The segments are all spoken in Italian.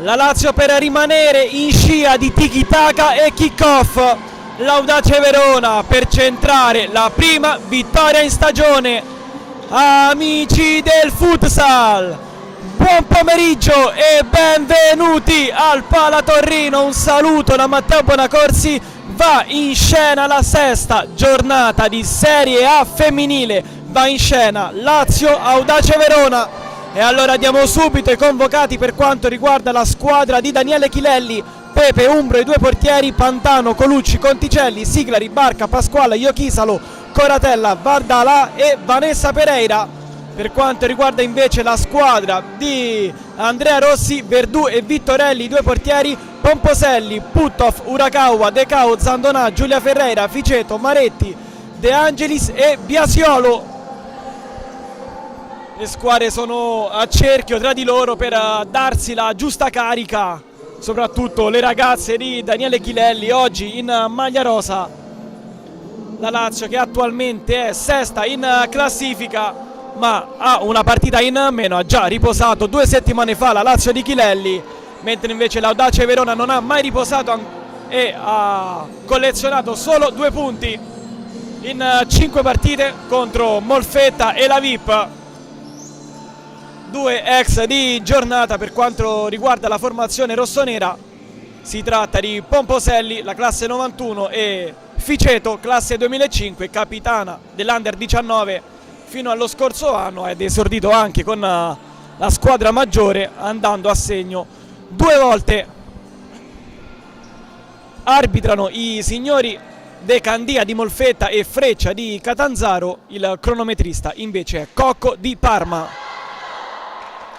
La Lazio per rimanere in scia di tiki-taka e kick-off. L'Audace Verona per centrare la prima vittoria in stagione. Amici del futsal, buon pomeriggio e benvenuti al Pala Torrino. Un saluto da Matteo Bonacorsi. Va in scena la sesta giornata di Serie A femminile. Va in scena Lazio Audace Verona. E allora diamo subito i convocati per quanto riguarda la squadra di Daniele Chilelli. Pepe, Umbro, i due portieri, Pantano, Colucci, Conticelli, Siglari, Barca, Pasquale, Iochisalo, Coratella, Vardala e Vanessa Pereira. Per quanto riguarda invece la squadra di Andrea Rossi, Verdù e Vittorelli, i due portieri, Pomposelli, Puttoff, Urakawa, Decao, Zandonà, Giulia Ferreira, Ficeto, Maretti, De Angelis e Biasiolo. Le squadre sono a cerchio tra di loro per darsi la giusta carica, soprattutto le ragazze di Daniele Chilelli, oggi in maglia rosa. La Lazio che attualmente è sesta in classifica, ma ha una partita in meno, ha già riposato 2 settimane fa la Lazio di Chilelli, mentre invece l'Audace Verona non ha mai riposato e ha collezionato solo 2 punti in 5 partite contro Molfetta e la VIP. 2 ex di giornata per quanto riguarda la formazione rossonera. Si tratta di Pomposelli, la classe 91, e Ficeto, classe 2005, capitana dell'Under 19 fino allo scorso anno, ed esordito anche con la squadra maggiore andando a segno 2 volte. Arbitrano i signori De Candia di Molfetta e Freccia di Catanzaro, il cronometrista invece è Cocco di Parma.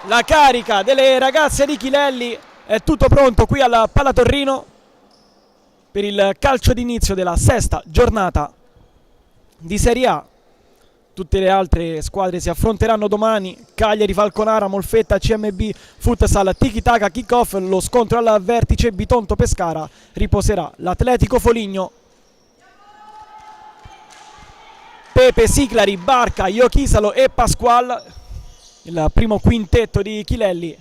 La carica delle ragazze di Chilelli, è tutto pronto qui al Pala Torrino per il calcio d'inizio della sesta giornata di Serie A. Tutte le altre squadre si affronteranno domani: Cagliari, Falconara, Molfetta, CMB, Futsal, Tiki Taka, Kick-Off. Lo scontro al vertice Bitonto Pescara riposerà l'Atletico Foligno. Pepe, Siglari, Barca, Iochisalo e Pasqual, il primo quintetto di Chilelli.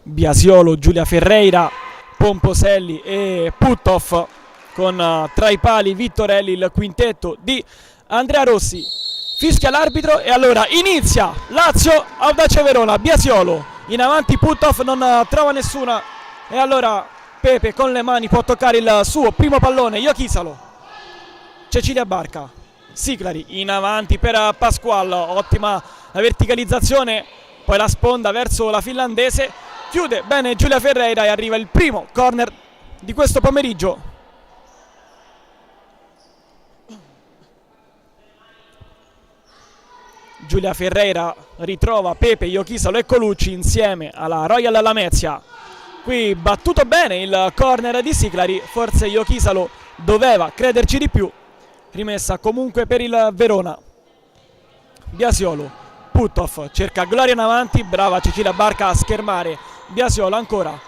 Biasiolo, Giulia Ferreira, Pomposelli e Puttoff, con tra i pali Vittorelli, il quintetto di Andrea Rossi. Fischia l'arbitro e allora inizia Lazio Audace Verona. Biasiolo in avanti, Puttoff non trova nessuna e allora Pepe con le mani può toccare il suo primo pallone. Iochisalo, Cecilia Barca, Siglari in avanti per Pasquale, ottima la verticalizzazione, poi la sponda verso la finlandese, chiude bene Giulia Ferreira e arriva il primo corner di questo pomeriggio. Giulia Ferreira ritrova Pepe, Iochisalo e Colucci insieme alla Royal Lamezia. Qui battuto bene il corner di Siglari, forse Iochisalo doveva crederci di più. Rimessa comunque per il Verona. Biasiolo, Puttoff cerca Gloria in avanti, brava Cecilia Barca a schermare Biasiolo ancora.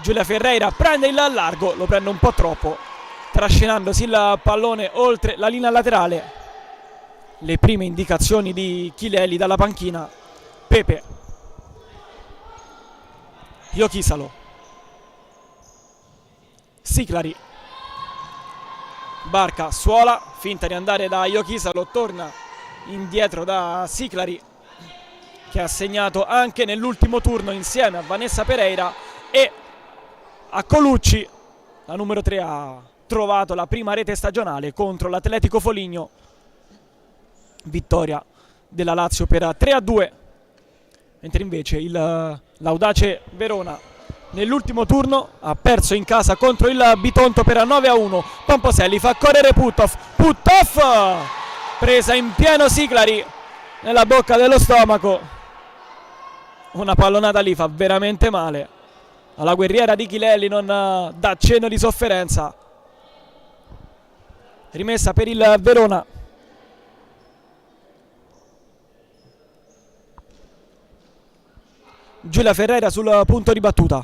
Giulia Ferreira prende il largo, lo prende un po' troppo, trascinandosi il pallone oltre la linea laterale. Le prime indicazioni di Chilelli dalla panchina. Pepe, Iochisalo, Siglari, Barca suola, finta di andare da Iochisalo, torna indietro da Siglari, che ha segnato anche nell'ultimo turno insieme a Vanessa Pereira e a Colucci. La numero 3 ha trovato la prima rete stagionale contro l'Atletico Foligno. Vittoria della Lazio per 3-2, mentre invece l'Audace Verona nell'ultimo turno ha perso in casa contro il Bitonto per 9-1. Pomposelli fa correre Puttoff, presa in pieno Siglari nella bocca dello stomaco. Una pallonata lì fa veramente male. La guerriera di Chilelli non dà cenno di sofferenza. Rimessa per il Verona. Giulia Ferreira sul punto di battuta.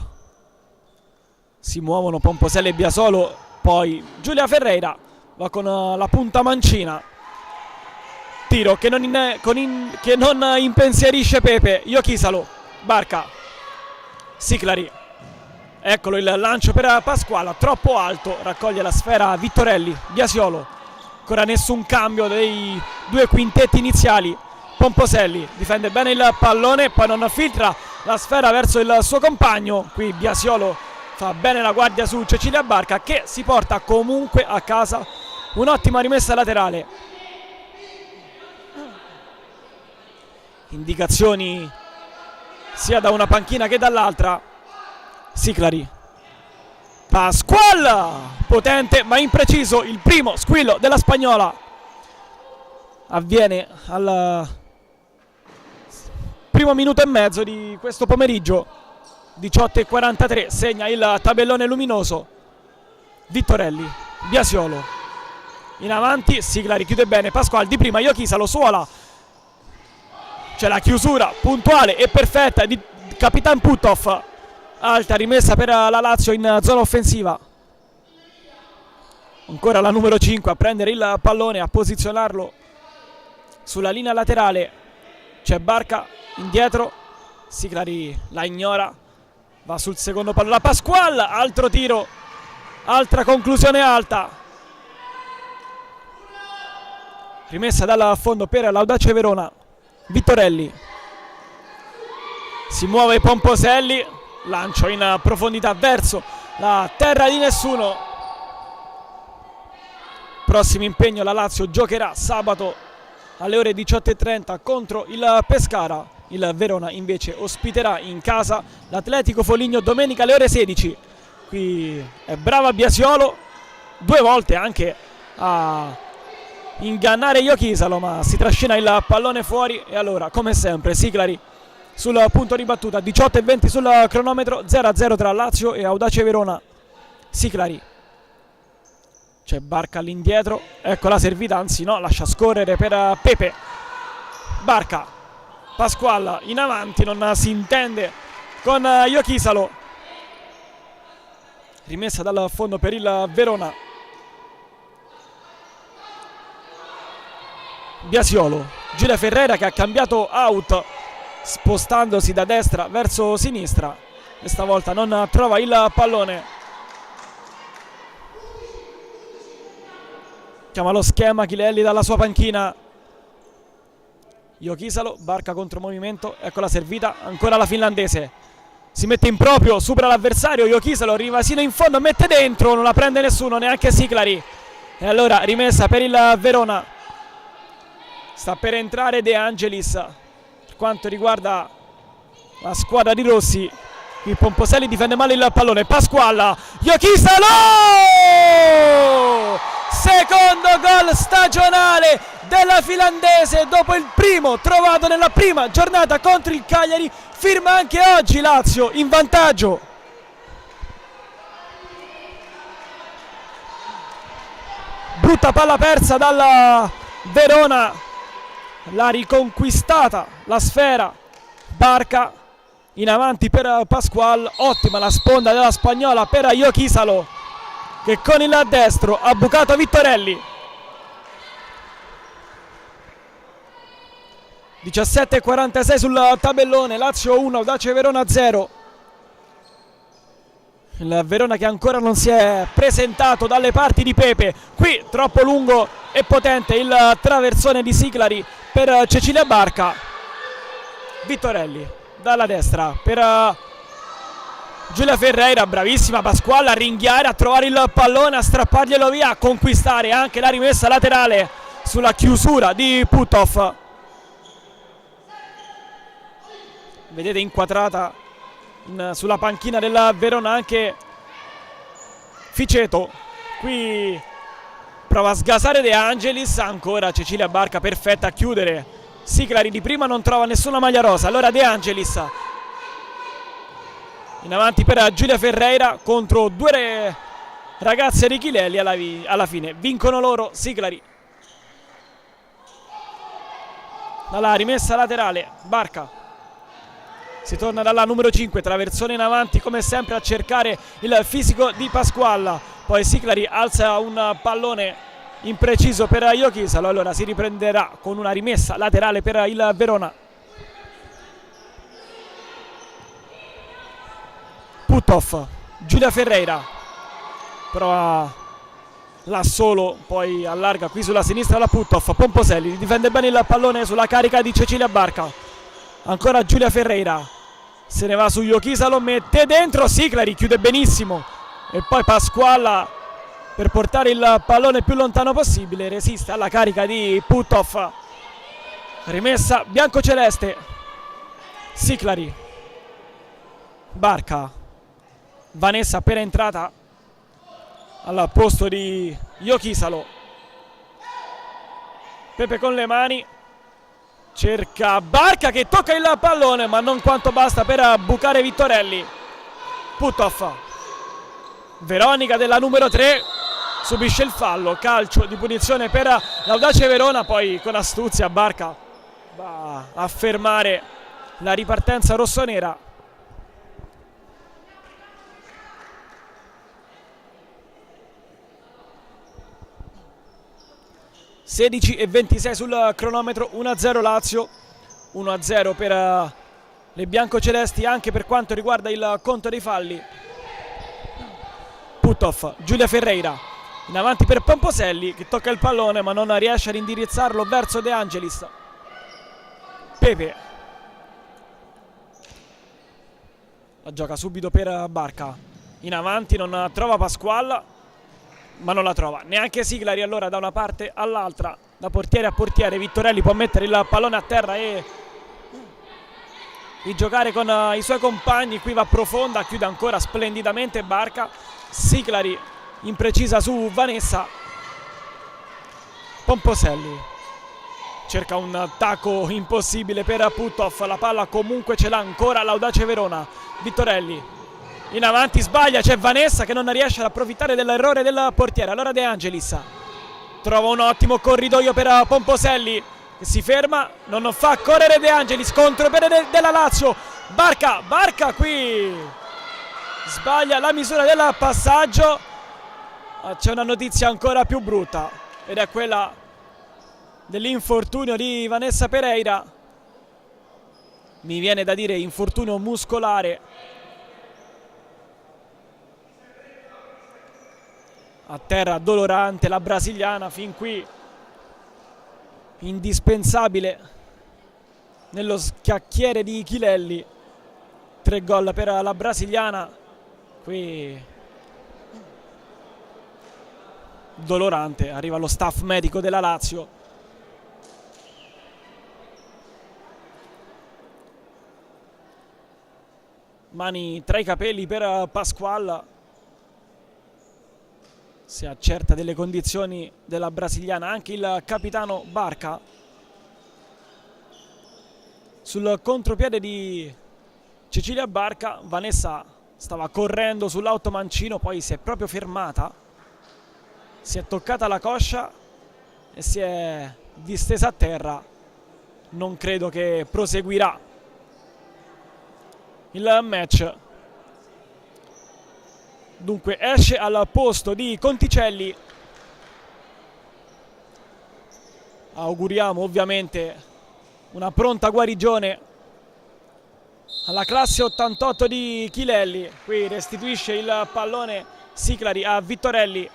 Si muovono Pomposelli e Biasolo, poi Giulia Ferreira va con la punta mancina, tiro che non impensierisce Pepe. Iochisalo, Barca, Siclari, eccolo il lancio per Pasquale, troppo alto, raccoglie la sfera Vittorelli. Biasiolo, ancora nessun cambio dei due quintetti iniziali. Pomposelli difende bene il pallone, poi non filtra la sfera verso il suo compagno. Qui Biasiolo fa bene la guardia su Cecilia Barca, che si porta comunque a casa un'ottima rimessa laterale. Indicazioni sia da una panchina che dall'altra. Siclari, Pasquale, potente ma impreciso il primo squillo della spagnola. Avviene al primo minuto e mezzo di questo pomeriggio. 18:43, segna il tabellone luminoso Vittorelli. Biasiolo in avanti, Siclari chiude bene, Pasquale di prima, Iochisalo, Suola, c'è la chiusura puntuale e perfetta di Capitan Puthoff. Alta rimessa per la Lazio in zona offensiva. Ancora la numero 5 a prendere il pallone, a posizionarlo sulla linea laterale. C'è Barca indietro, Siclari la ignora, va sul secondo pallone. La Pasquale, altro tiro, altra conclusione alta. Rimessa dal fondo per l'Audace Verona. Vittorelli, si muove Pomposelli, lancio in profondità verso la terra di nessuno. Prossimo impegno, la Lazio giocherà sabato alle ore 18:30 contro il Pescara. Il Verona invece ospiterà in casa l'Atletico Foligno domenica alle ore 16. Qui è brava Biasiolo, due volte anche a ingannare Iochisalo, ma si trascina il pallone fuori. E allora, come sempre, Siclari sul punto di battuta. 18:20 sul cronometro, 0-0 tra Lazio e Audace Verona. Siclari, c'è Barca all'indietro, ecco la servita, anzi no, lascia scorrere per Pepe. Barca, Pasquale in avanti, non si intende con Iochisalo. Rimessa dal fondo per il Verona. Biasiolo, Giulia Ferreira che ha cambiato out spostandosi da destra verso sinistra e stavolta non trova il pallone. Chiama lo schema Chilelli dalla sua panchina. Iochisalo, Barca contro movimento, ecco la servita, ancora la finlandese, si mette in proprio, supera l'avversario. Iochisalo arriva sino in fondo, mette dentro, non la prende nessuno, neanche Siclari. E allora rimessa per il Verona. Sta per entrare De Angelis per quanto riguarda la squadra di Rossi. Il Pomposelli difende male il pallone. Pasquale, Iochisalo! Secondo gol stagionale della finlandese dopo il primo trovato nella prima giornata contro il Cagliari. Firma anche oggi Lazio in vantaggio. Brutta palla persa dalla Verona. L'ha riconquistata la sfera Barca in avanti per Pasquale. Ottima la sponda della spagnola per Iochisalo, che con il destro ha bucato Vittorelli. 17:46 sul tabellone, Lazio 1, Audace Verona 0. Il Verona che ancora non si è presentato dalle parti di Pepe. Qui troppo lungo e potente il traversone di Siclari per Cecilia Barca. Vittorelli dalla destra per Giulia Ferreira, bravissima Pasquale a ringhiare, a trovare il pallone, a strapparglielo via, a conquistare anche la rimessa laterale sulla chiusura di Puthoff. Vedete inquadrata sulla panchina della Verona anche Ficeto. Qui prova a sgasare De Angelis, ancora Cecilia Barca perfetta a chiudere. Siclari di prima non trova nessuna maglia rosa, allora De Angelis in avanti per Giulia Ferreira contro due ragazze di Chilelli. Alla fine vincono loro. Siclari dalla rimessa laterale, Barca, si torna dalla numero 5, traversone in avanti come sempre a cercare il fisico di Pasquale. Poi Siclari alza un pallone impreciso per Iochisalo, allora si riprenderà con una rimessa laterale per il Verona. Puthoff, Giulia Ferreira prova là solo, poi allarga qui sulla sinistra la Puthoff. Pomposelli difende bene il pallone sulla carica di Cecilia Barca, ancora Giulia Ferreira, se ne va su Iochisalo, mette dentro, Siclari chiude benissimo e poi Pasqualla per portare il pallone più lontano possibile, resiste alla carica di Puthoff. Rimessa biancoceleste, Siclari, Barca, Vanessa appena entrata al posto di Iochisalo. Pepe con le mani, cerca Barca che tocca il pallone ma non quanto basta per bucare Vittorelli. Puthoff, Veronica della numero 3 subisce il fallo, calcio di punizione per l'Audace Verona, poi con astuzia Barca va a fermare la ripartenza rossonera. (16:26) sul cronometro, 1-0 Lazio, 1-0 per le biancocelesti anche per quanto riguarda il conto dei falli. Puthoff, Giulia Ferreira in avanti per Pomposelli che tocca il pallone ma non riesce ad indirizzarlo verso De Angelis. Pepe la gioca subito per Barca, in avanti non trova Pasqualla ma non la trova neanche Siclari, allora da una parte all'altra, da portiere a portiere, Vittorelli può mettere il pallone a terra e giocare con i suoi compagni. Qui va profonda, chiude ancora splendidamente Barca. Siclari imprecisa su Vanessa. Pomposelli cerca un attacco impossibile per Puthoff, la palla comunque ce l'ha ancora l'Audace Verona. Vittorelli in avanti, sbaglia, c'è Vanessa che non riesce ad approfittare dell'errore del portiere, allora De Angelis trova un ottimo corridoio per Pomposelli che si ferma, non fa correre De Angelis, contro per della Lazio. Barca qui sbaglia la misura del passaggio. C'è una notizia ancora più brutta ed è quella dell'infortunio di Vanessa Pereira, mi viene da dire infortunio muscolare. A terra dolorante la brasiliana, fin qui indispensabile nello scacchiere di Chilelli. 3 gol per la brasiliana, qui dolorante, arriva lo staff medico della Lazio. Mani tra i capelli per Pasqualla, si accerta delle condizioni della brasiliana anche il capitano Barca. Sul contropiede di Cecilia Barca, Vanessa stava correndo sull'automancino, poi si è proprio fermata, si è toccata la coscia e si è distesa a terra. Non credo che proseguirà il match. Dunque esce al posto di Conticelli. Auguriamo ovviamente una pronta guarigione alla classe 88 di Chilelli. Qui restituisce il pallone Siclari a Vittorelli.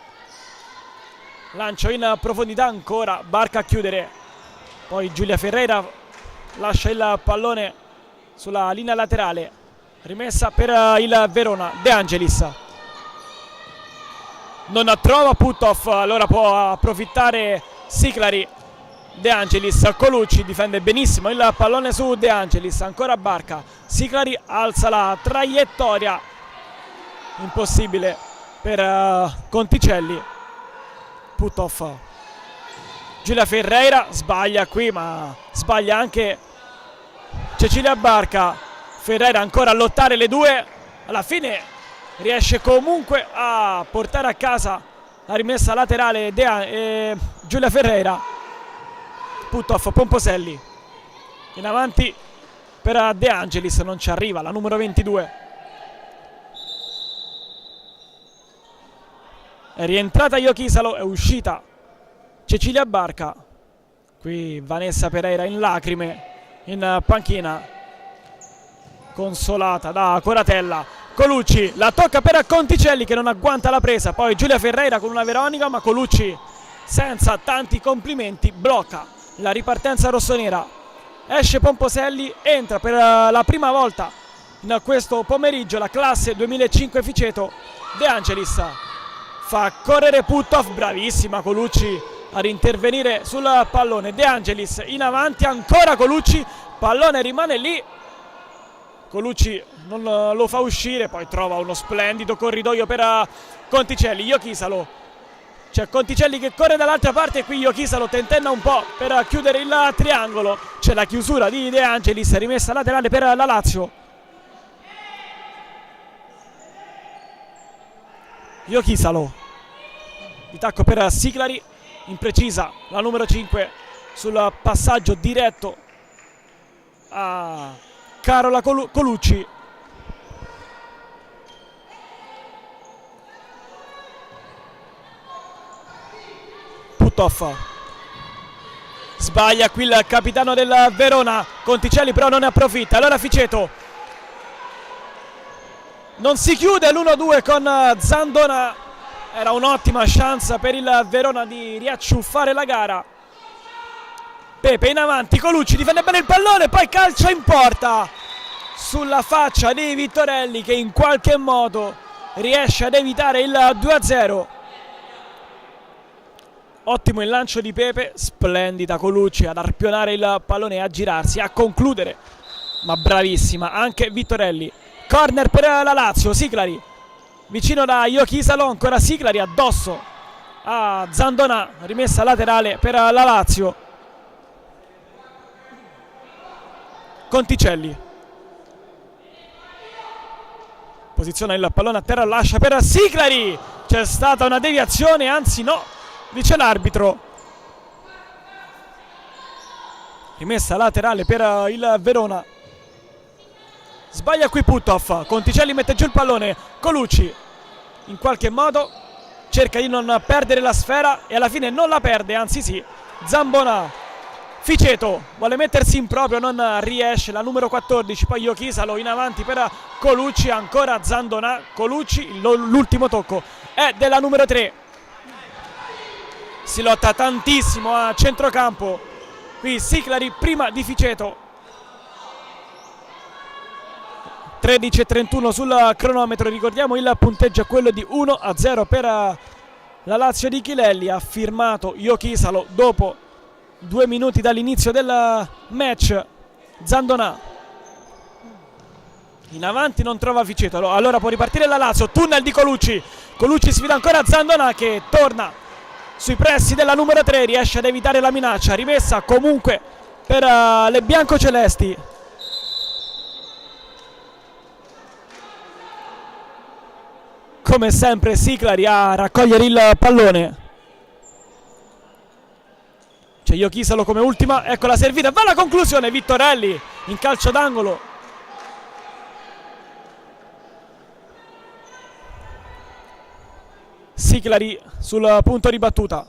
Lancio in profondità ancora, Barca a chiudere. Poi Giulia Ferreira lascia il pallone sulla linea laterale. Rimessa per il Verona, De Angelis. Non trova Puthoff, allora può approfittare Siclari. De Angelis, Colucci difende benissimo il pallone su De Angelis, ancora Barca. Siclari alza la traiettoria, impossibile per Conticelli. Puthoff, Giulia Ferreira sbaglia qui, ma sbaglia anche Cecilia Barca. Ferreira ancora a lottare le due, alla fine riesce comunque a portare a casa la rimessa laterale Giulia Ferreira. Puthoff, Pomposelli in avanti per De Angelis, non ci arriva la numero 22. È rientrata Iochisalo, è uscita Cecilia Barca. Qui Vanessa Pereira in lacrime in panchina, consolata da Coratella. Colucci la tocca per Conticelli che non agguanta la presa, poi Giulia Ferreira con una Veronica, ma Colucci senza tanti complimenti blocca la ripartenza rossonera. Esce Pomposelli, entra per la prima volta in questo pomeriggio la classe 2005 Ficeto. De Angelis fa correre Puthoff, bravissima Colucci ad intervenire sul pallone. De Angelis in avanti, ancora Colucci, pallone rimane lì, Colucci non lo fa uscire, poi trova uno splendido corridoio per Conticelli. Iochisalo, c'è Conticelli che corre dall'altra parte, qui Iochisalo tentenna un po' per chiudere il triangolo, c'è la chiusura di De Angelis, rimessa laterale per la Lazio. Iochisalo, di tacco per Siclari, imprecisa la numero 5 sul passaggio diretto a Carola Colucci. Puthoff sbaglia qui il capitano del Verona, Conticelli però non ne approfitta, allora Ficeto non si chiude l'1-2 con Zandona, era un'ottima chance per il Verona di riacciuffare la gara. Pepe in avanti, Colucci difende bene il pallone, poi calcio in porta sulla faccia di Vittorelli che in qualche modo riesce ad evitare il 2-0. Ottimo il lancio di Pepe, splendida Colucci ad arpionare il pallone e a girarsi, a concludere, ma bravissima anche Vittorelli. Corner per la Lazio, Siclari vicino da Iochisalo, ancora Siclari addosso a Zandona, rimessa laterale per la Lazio. Conticelli posiziona il pallone a terra, lascia per Siclari, c'è stata una deviazione, anzi no, dice l'arbitro. Rimessa laterale per il Verona. Sbaglia qui Puthoff, Conticelli mette giù il pallone, Colucci in qualche modo cerca di non perdere la sfera e alla fine non la perde, anzi sì. Zambona, Ficeto vuole mettersi in proprio, non riesce, la numero 14, poi Iochisalo in avanti per Colucci, ancora Zandona, Colucci, l'ultimo tocco è della numero 3. Si lotta tantissimo a centrocampo, qui Siclari prima di Ficeto. 13:31 sul cronometro, ricordiamo il punteggio è quello di 1-0 per la Lazio di Chilelli. Ha firmato Iochisalo dopo 2 minuti dall'inizio del match. Zandona in avanti, non trova Ficeto, allora può ripartire la Lazio, tunnel di Colucci, Colucci sfida ancora Zandona che torna sui pressi della numero 3, riesce ad evitare la minaccia, rimessa comunque per le biancocelesti. Come sempre Siclari a raccogliere il pallone. C'è Iochisalo come ultima, ecco la servita, va la conclusione, Vittorelli in calcio d'angolo. Siclari sul punto di battuta.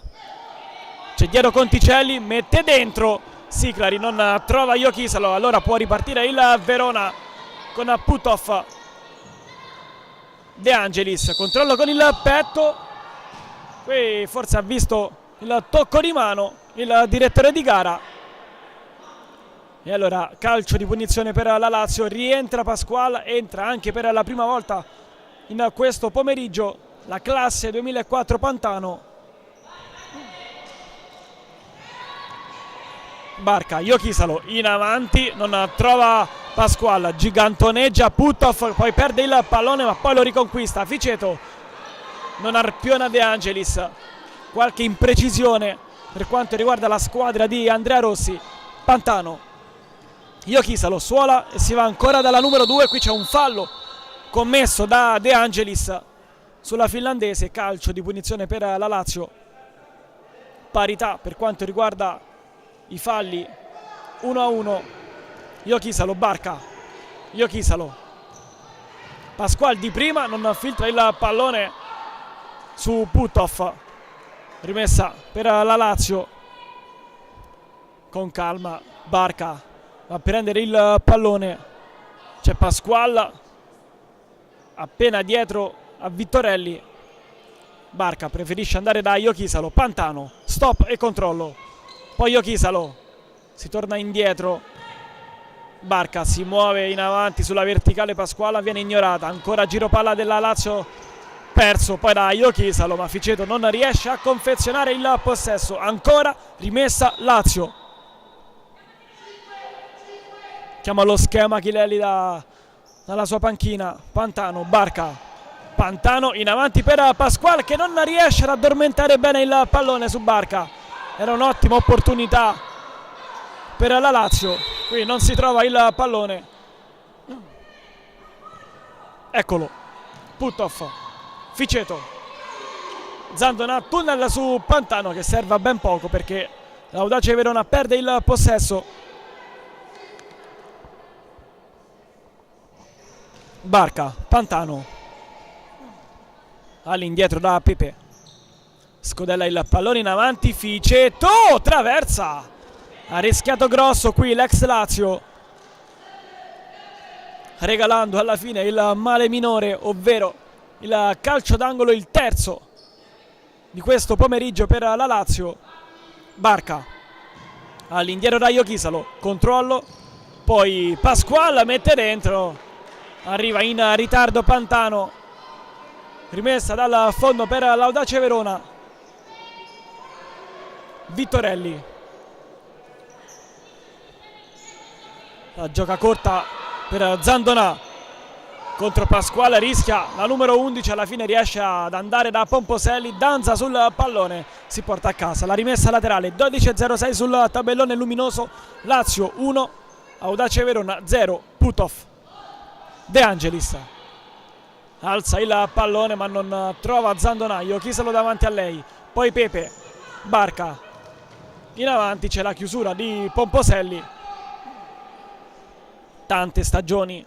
C'è dietro Conticelli, mette dentro, Siclari non trova Iochisalo, allora può ripartire il Verona con Puthoff. De Angelis, controllo con il petto, qui forse ha visto il tocco di mano il direttore di gara e allora calcio di punizione per la Lazio. Rientra Pasquale, entra anche per la prima volta in questo pomeriggio la classe 2004 Pantano. Barca, Iochisalo in avanti, non trova Pasquale, gigantoneggia Puthoff, poi perde il pallone ma poi lo riconquista. Ficeto non arpiona De Angelis, qualche imprecisione per quanto riguarda la squadra di Andrea Rossi. Pantano, Iochisalo suola e si va ancora dalla numero 2, qui c'è un fallo commesso da De Angelis sulla finlandese, calcio di punizione per la Lazio. Parità per quanto riguarda i falli, 1-1. Iochisalo, Barca, Iochisalo, Pasquale di prima, non filtra il pallone su Puthoff, rimessa per la Lazio, con calma Barca va a prendere il pallone, c'è Pasqual appena dietro a Vittorelli, Barca preferisce andare da Iochisalo, Pantano, stop e controllo, poi Iochisalo, si torna indietro, Barca si muove in avanti sulla verticale, Pasquale viene ignorata, ancora giro palla della Lazio perso poi da Iochisalo, ma Ficeto non riesce a confezionare il possesso, ancora rimessa Lazio. Chiama lo schema Chilelli dalla sua panchina, Pantano, Barca, Pantano in avanti per Pasquale che non riesce ad addormentare bene il pallone su Barca, era un'ottima opportunità per la Lazio, qui non si trova il pallone, eccolo, Puttoff, Ficeto, Zandona, tunnel su Pantano che serve a ben poco perché l'Audace Verona perde il possesso. Barca, Pantano, all'indietro da Pepe, scodella il pallone in avanti, Ficeto, traversa, ha rischiato grosso qui l'ex Lazio, regalando alla fine il male minore, ovvero il calcio d'angolo, il terzo di questo pomeriggio per la Lazio. Barca all'indietro da Iochisalo, controllo, poi Pasquale mette dentro, arriva in ritardo Pantano, rimessa dal fondo per l'Audace Verona, Vittorelli, la gioca corta per Zandona contro Pasquale, rischia la numero 11, alla fine riesce ad andare da Pomposelli, danza sul pallone, si porta a casa la rimessa laterale. 12:06 sul tabellone luminoso, Lazio 1 Audace Verona 0. Puttoff, De Angelis alza il pallone ma non trova Zandona, Iochisalo davanti a lei, poi Pepe, Barca in avanti, c'è la chiusura di Pomposelli. Tante stagioni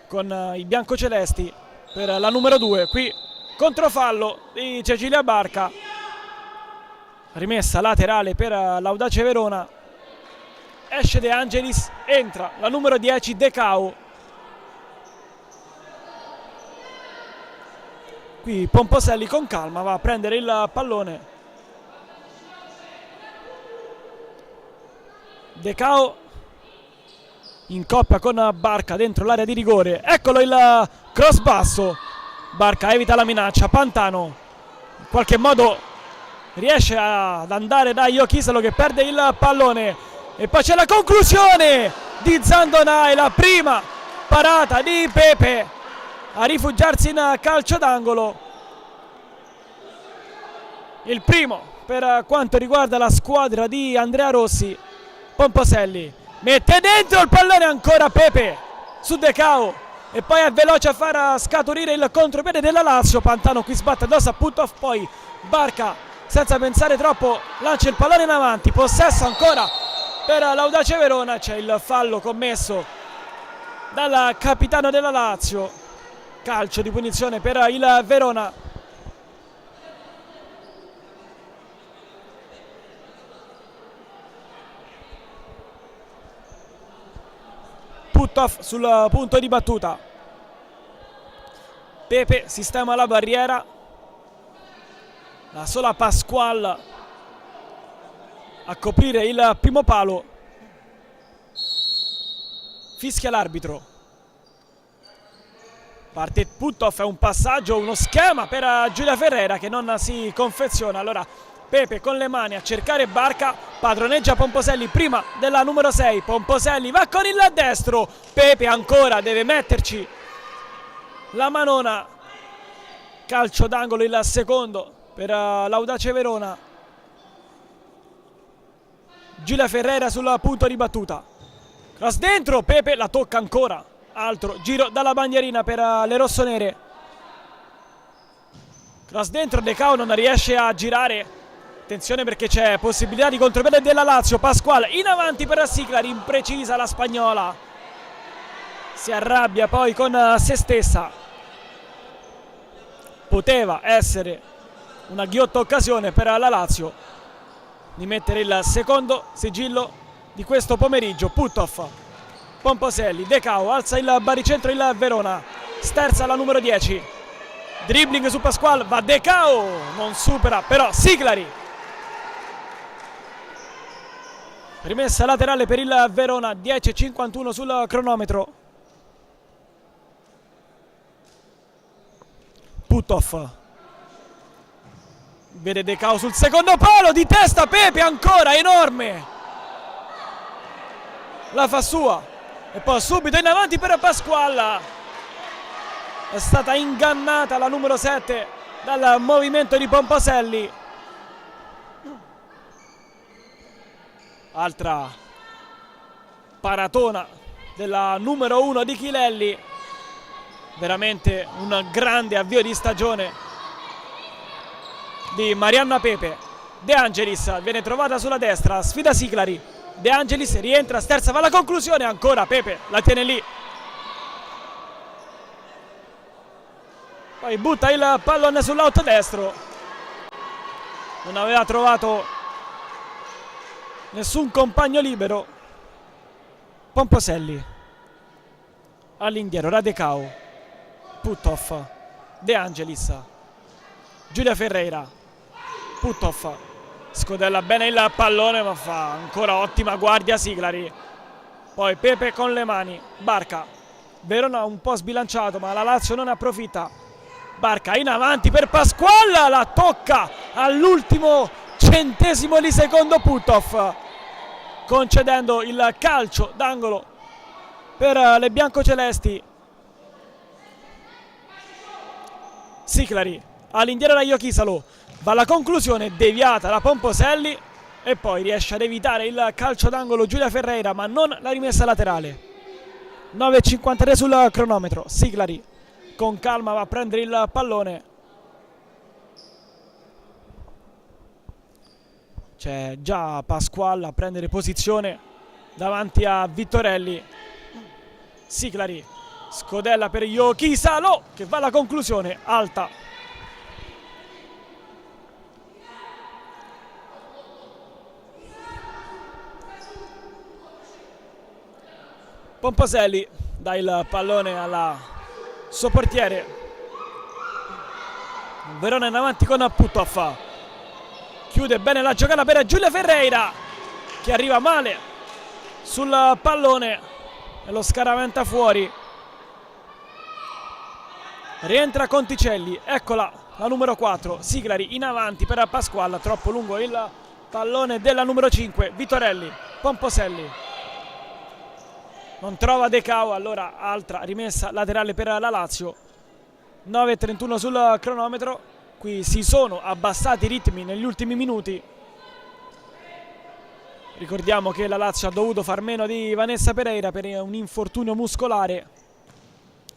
con i biancocelesti per la numero 2, qui controfallo di Cecilia Barca, rimessa laterale per l'Audace Verona, esce De Angelis, entra la numero 10 Decao, qui Pomposelli con calma va a prendere il pallone, Decao in coppia con Barca dentro l'area di rigore, eccolo il cross basso, Barca evita la minaccia, Pantano in qualche modo riesce ad andare da Iochisalo che perde il pallone e poi c'è la conclusione di Zandona e la prima parata di Pepe a rifugiarsi in calcio d'angolo, il primo per quanto riguarda la squadra di Andrea Rossi. Pomposelli mette dentro il pallone, ancora Pepe su Decao e poi è veloce a far scaturire il contropiede della Lazio. Pantano qui sbatte addosso a Puttoff, poi Barca senza pensare troppo lancia il pallone in avanti, possesso ancora per l'Audace Verona, c'è il fallo commesso dal capitano della Lazio, calcio di punizione per il Verona. Puttoff sul punto di battuta, Pepe sistema la barriera, la sola Pasqual a coprire il primo palo, fischia l'arbitro, parte Puttoff, è un passaggio, uno schema per Giulia Ferreira che non si confeziona, allora Pepe con le mani a cercare Barca, padroneggia Pomposelli prima della numero 6, Pomposelli va con il destro, Pepe ancora deve metterci la manona, calcio d'angolo il secondo per l'Audace Verona, Giulia Ferreira sul punto di battuta, cross dentro, Pepe la tocca ancora, altro giro dalla bandierina per le rossonere, cross dentro, Decao non riesce a girare, attenzione perché c'è possibilità di contropiede della Lazio, Pasquale in avanti per Siclar, imprecisa la spagnola, si arrabbia poi con se stessa, poteva essere una ghiotta occasione per la Lazio di mettere il secondo sigillo di questo pomeriggio. Puttoff, Pomposelli, De Cao, alza il baricentro il Verona, sterza la numero 10, dribbling su Pasquale, va De Cao, non supera però Siglari. Rimessa laterale per il Verona, 10:51 sul cronometro. Puttoff vede De Cao sul secondo palo, di testa Pepe, ancora enorme, la fa sua e poi subito in avanti per Pasquale. È stata ingannata la numero 7 dal movimento di Pomposelli. Altra paratona della numero 1 di Chilelli, veramente un grande avvio di stagione di Marianna Pepe. De Angelis viene trovata sulla destra, sfida Siglari, De Angelis rientra, sterza, va alla conclusione, ancora Pepe la tiene lì, poi butta il pallone sull'out destro, non aveva trovato nessun compagno libero. Pomposelli all'indietro, Da De Cao, Puttoff, De Angelis, Giulia Ferreira, Puttoff scodella bene il pallone ma fa ancora ottima guardia Siglari, poi Pepe con le mani, Barca, Verona un po' sbilanciato ma la Lazio non approfitta, Barca in avanti per Pasquale, la tocca all'ultimo centesimo di secondo Puttoff, concedendo il calcio d'angolo per le biancocelesti. Siglari all'indietro da Iochisalo, va alla conclusione, deviata da Pomposelli e poi riesce ad evitare il calcio d'angolo Giulia Ferreira ma non la rimessa laterale. 9:53 sul cronometro, Siglari con calma va a prendere il pallone, c'è già Pasquale a prendere posizione davanti a Vittorelli. Siglari scodella per Iochisalo che va alla conclusione, alta. Pomposelli dà il pallone al suo portiere, Verona in avanti con Puttoff, chiude bene la giocata per Giulia Ferreira che arriva male sul pallone e lo scaraventa fuori. Rientra Conticelli, eccola la numero 4, Siglari in avanti per Pasquale, troppo lungo il pallone della numero 5, Vittorelli, Pomposelli non trova De Cao, allora altra rimessa laterale per la Lazio. 9:31 sul cronometro, qui si sono abbassati i ritmi negli ultimi minuti. Ricordiamo che la Lazio ha dovuto far meno di Vanessa Pereira per un infortunio muscolare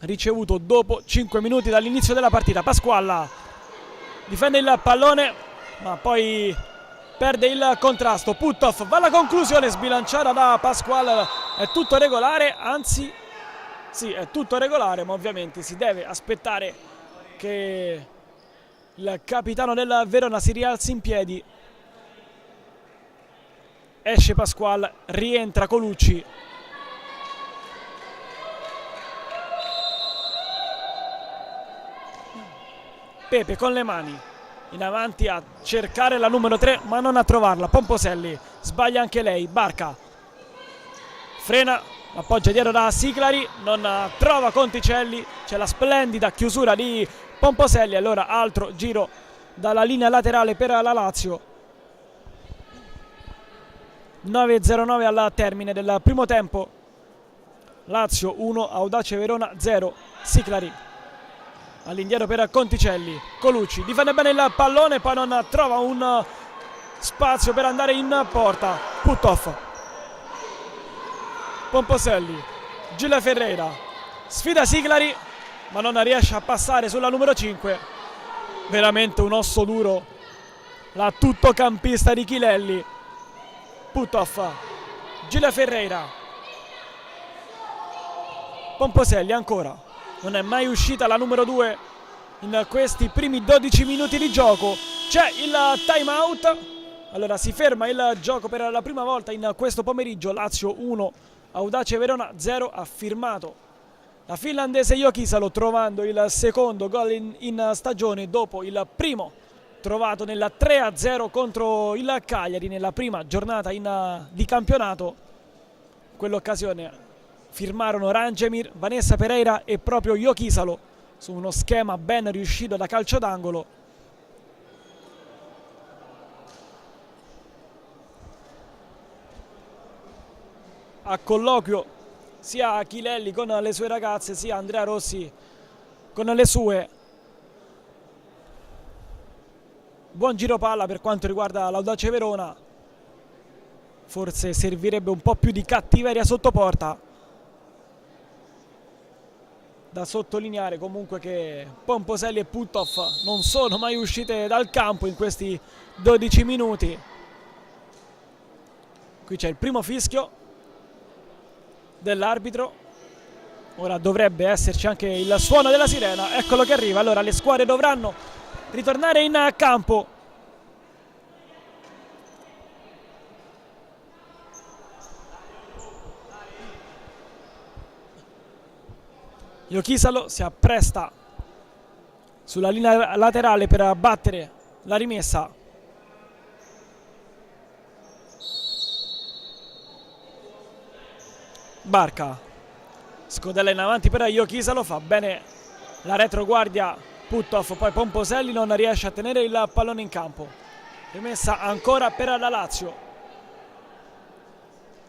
ricevuto dopo 5 minuti dall'inizio della partita. Pasquale difende il pallone ma poi perde il contrasto, Puttoff va alla conclusione, sbilanciata da Pasquale, è tutto regolare, anzi sì, è tutto regolare ma ovviamente si deve aspettare che il capitano del Verona si rialzi in piedi. Esce Pasquale, rientra Colucci, Pepe con le mani in avanti a cercare la numero 3 ma non a trovarla. Pomposelli sbaglia anche lei, Barca frena, appoggia dietro da Siglari, non trova Conticelli, c'è la splendida chiusura di Pomposelli, allora altro giro dalla linea laterale per la Lazio. 9:09 al termine del primo tempo, Lazio 1, Audace Verona 0. Siglari all'indietro per Conticelli, Colucci difende bene il pallone, poi non trova un spazio per andare in porta. Puttoff, Pomposelli, Giulia Ferreira sfida Siglari ma non riesce a passare sulla numero 5. Veramente un osso duro la tuttocampista di Chilelli. Puttoff, Giulia Ferreira, Pomposelli ancora, non è mai uscita la numero 2 in questi primi 12 minuti di gioco. C'è il time out, allora si ferma il gioco per la prima volta in questo pomeriggio. Lazio 1, Audace Verona 0. Ha firmato la finlandese Jokisalo, trovando il secondo gol in stagione dopo il primo trovato nella 3-0 contro il Cagliari nella prima giornata di campionato. In quell'occasione firmarono Rangemir, Vanessa Pereira e proprio Jokisalo su uno schema ben riuscito da calcio d'angolo. A colloquio sia Achilelli con le sue ragazze sia Andrea Rossi con le sue. Buon giro palla per quanto riguarda l'Audace Verona, forse servirebbe un po' più di cattiveria sotto porta. Da sottolineare comunque che Pomposelli e Puttoff non sono mai uscite dal campo in questi 12 minuti. Qui c'è il primo fischio dell'arbitro, ora dovrebbe esserci anche il suono della sirena, eccolo che arriva. Allora le squadre dovranno ritornare in campo. Jokisalo si appresta sulla linea laterale per battere la rimessa. Barca scodella in avanti per Jokisalo, fa bene la retroguardia Puttoff, poi Pomposelli non riesce a tenere il pallone in campo. Rimessa ancora per la Lazio.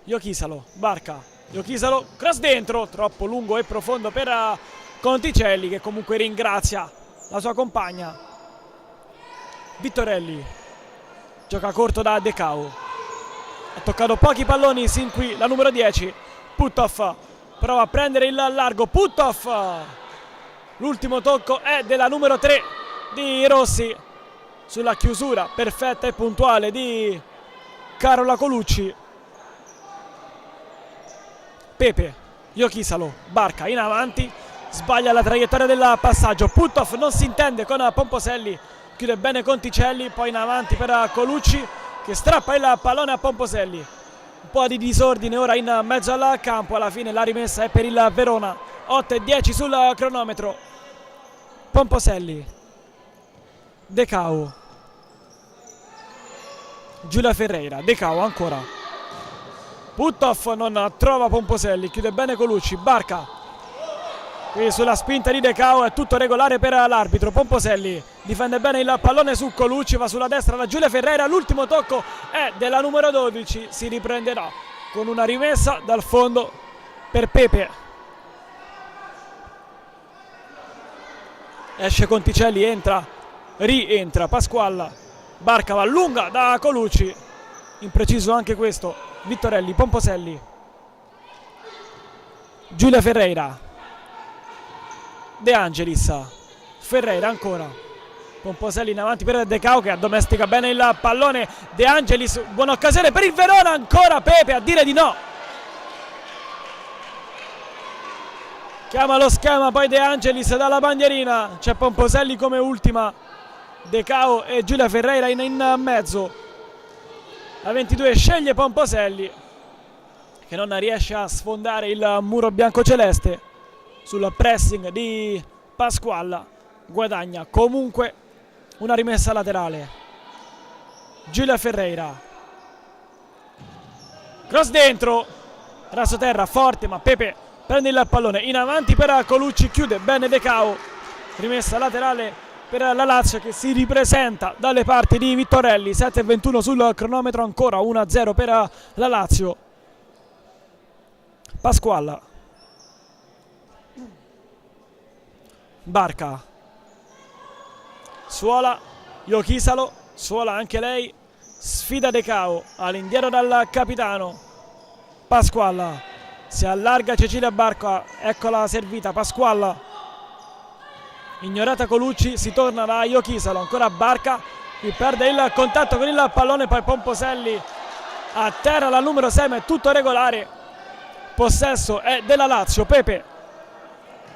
Jokisalo, Barca, Jokisalo, cross dentro, troppo lungo e profondo per Conticelli, che comunque ringrazia la sua compagna. Vittorelli gioca corto da Decao, ha toccato pochi palloni sin qui la numero 10. Puttoff prova a prendere il largo, Puttoff, l'ultimo tocco è della numero 3 di Rossi sulla chiusura perfetta e puntuale di Carola Colucci. Pepe, Jokisalo, Barca in avanti, sbaglia la traiettoria del passaggio. Puttoff non si intende con Pomposelli, chiude bene Conticelli, poi in avanti per Colucci che strappa il pallone a Pomposelli. Un po' di disordine ora in mezzo al campo, alla fine la rimessa è per il Verona. 8:10 sul cronometro. Pomposelli, Decao, Giulia Ferreira, Decao ancora. Puttoff non trova Pomposelli, chiude bene Colucci. Barca, qui sulla spinta di Decao è tutto regolare per l'arbitro. Pomposelli difende bene il pallone su Colucci, va sulla destra da Giulia Ferreira, l'ultimo tocco è della numero 12, si riprenderà con una rimessa dal fondo per Pepe. Esce Conticelli, entra, rientra Pasqualla. Barca va lunga da Colucci, impreciso anche questo. Vittorelli, Pomposelli, Giulia Ferreira, De Angelis, Ferreira ancora. Pomposelli in avanti per Decao che addomestica bene il pallone. De Angelis, buona occasione per il Verona, ancora Pepe a dire di no. Chiama lo schema poi De Angelis dalla bandierina, c'è Pomposelli come ultima, Decao e Giulia Ferreira in mezzo. La 22 sceglie Pomposelli che non riesce a sfondare il muro biancoceleste sul pressing di Pasqualla, guadagna comunque una rimessa laterale. Giulia Ferreira, cross dentro, rasoterra forte ma Pepe prende il pallone in avanti per Colucci, chiude bene Decao. Rimessa laterale per la Lazio che si ripresenta dalle parti di Vittorelli. 7:21 sul cronometro, ancora 1-0 per la Lazio. Pasqualla, Barca, Suola, Jokisalo, Suola anche lei, sfida Decao all'indietro dal capitano. Pasqualla, si allarga Cecilia Barca, eccola servita Pasqualla, ignorata Colucci, si torna da Jokisalo, ancora Barca, qui perde il contatto con il pallone, poi Pomposelli a terra, la numero 6, ma è tutto regolare. Possesso è della Lazio. Pepe,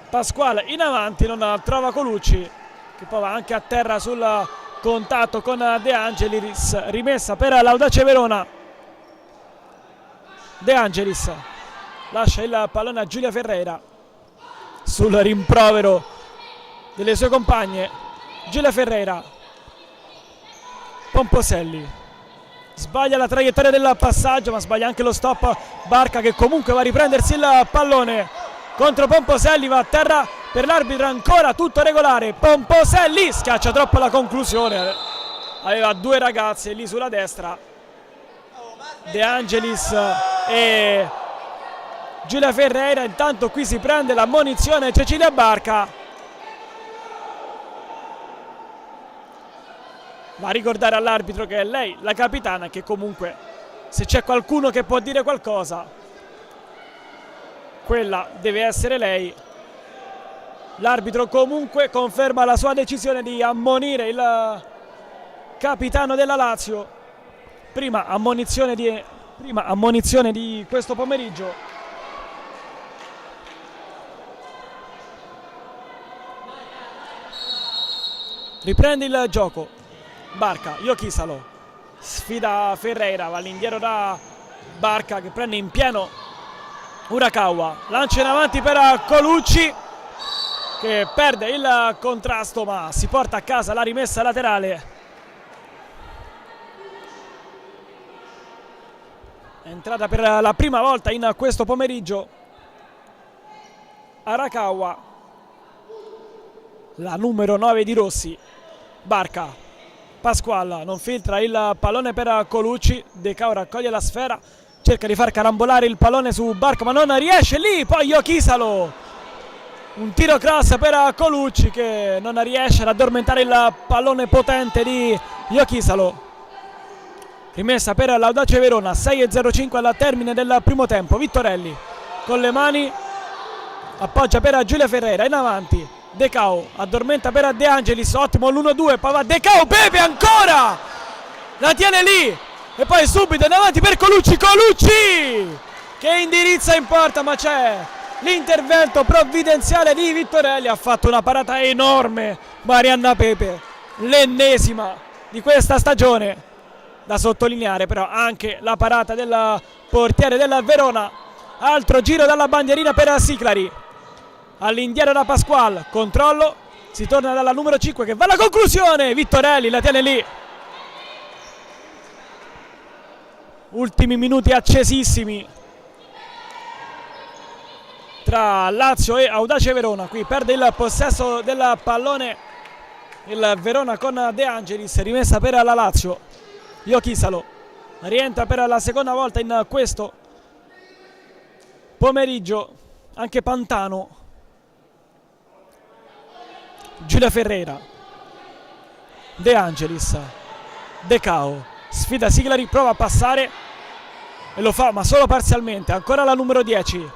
Pasquale in avanti, non trova Colucci, che poi va anche a terra sul contatto con De Angelis. Rimessa per l'Audace Verona. De Angelis lascia il pallone a Giulia Ferreira sul rimprovero delle sue compagne. Giulia Ferreira, Pomposelli sbaglia la traiettoria del passaggio, ma sbaglia anche lo stop. Barca, che comunque va a riprendersi il pallone contro Pomposelli, va a terra per l'arbitro, ancora tutto regolare. Pomposelli schiaccia troppo la conclusione, aveva due ragazze lì sulla destra, De Angelis e Giulia Ferreira. Intanto qui si prende l'ammonizione Cecilia Barca, va a ricordare all'arbitro che è lei la capitana, che comunque se c'è qualcuno che può dire qualcosa, quella deve essere lei. L'arbitro comunque conferma la sua decisione di ammonire il capitano della Lazio. Prima ammonizione di questo pomeriggio. Riprende il gioco Barca, Iochisalo sfida Ferreira, va all'indietro da Barca che prende in pieno Urakawa, lancia in avanti per Colucci che perde il contrasto, ma si porta a casa la rimessa laterale. È entrata per la prima volta in questo pomeriggio Arakawa, la numero 9 di Rossi. Barca, Pasquale non filtra il pallone per Colucci, De Cao raccoglie la sfera, cerca di far carambolare il pallone su Barca ma non riesce, lì poi Iochisalo, un tiro cross per Colucci che non riesce ad addormentare il pallone potente di Iochisalo. Rimessa per l'Audace Verona, 6:05 al termine del primo tempo. Vittorelli con le mani appoggia per Giulia Ferreira, in avanti De Cao addormenta per De Angelis, ottimo l'1-2, poi va De Cao, Pepe ancora, la tiene lì e poi subito in avanti per Colucci che indirizza in porta, ma c'è l'intervento provvidenziale di Vittorelli. Ha fatto una parata enorme Marianna Pepe, l'ennesima di questa stagione. Da sottolineare però anche la parata del portiere della Verona. Altro giro dalla bandierina per Siclari, all'indietro da Pasquale, controllo, si torna dalla numero 5 che va alla conclusione. Vittorelli la tiene lì. Ultimi minuti accesissimi tra Lazio e Audace Verona. Qui perde il possesso del pallone il Verona con De Angelis, rimessa per la Lazio. Iochisalo rientra per la seconda volta in questo pomeriggio anche Pantano. Giulia Ferreira, De Angelis, De Cao sfida Siclari, prova a passare e lo fa ma solo parzialmente, ancora la numero 10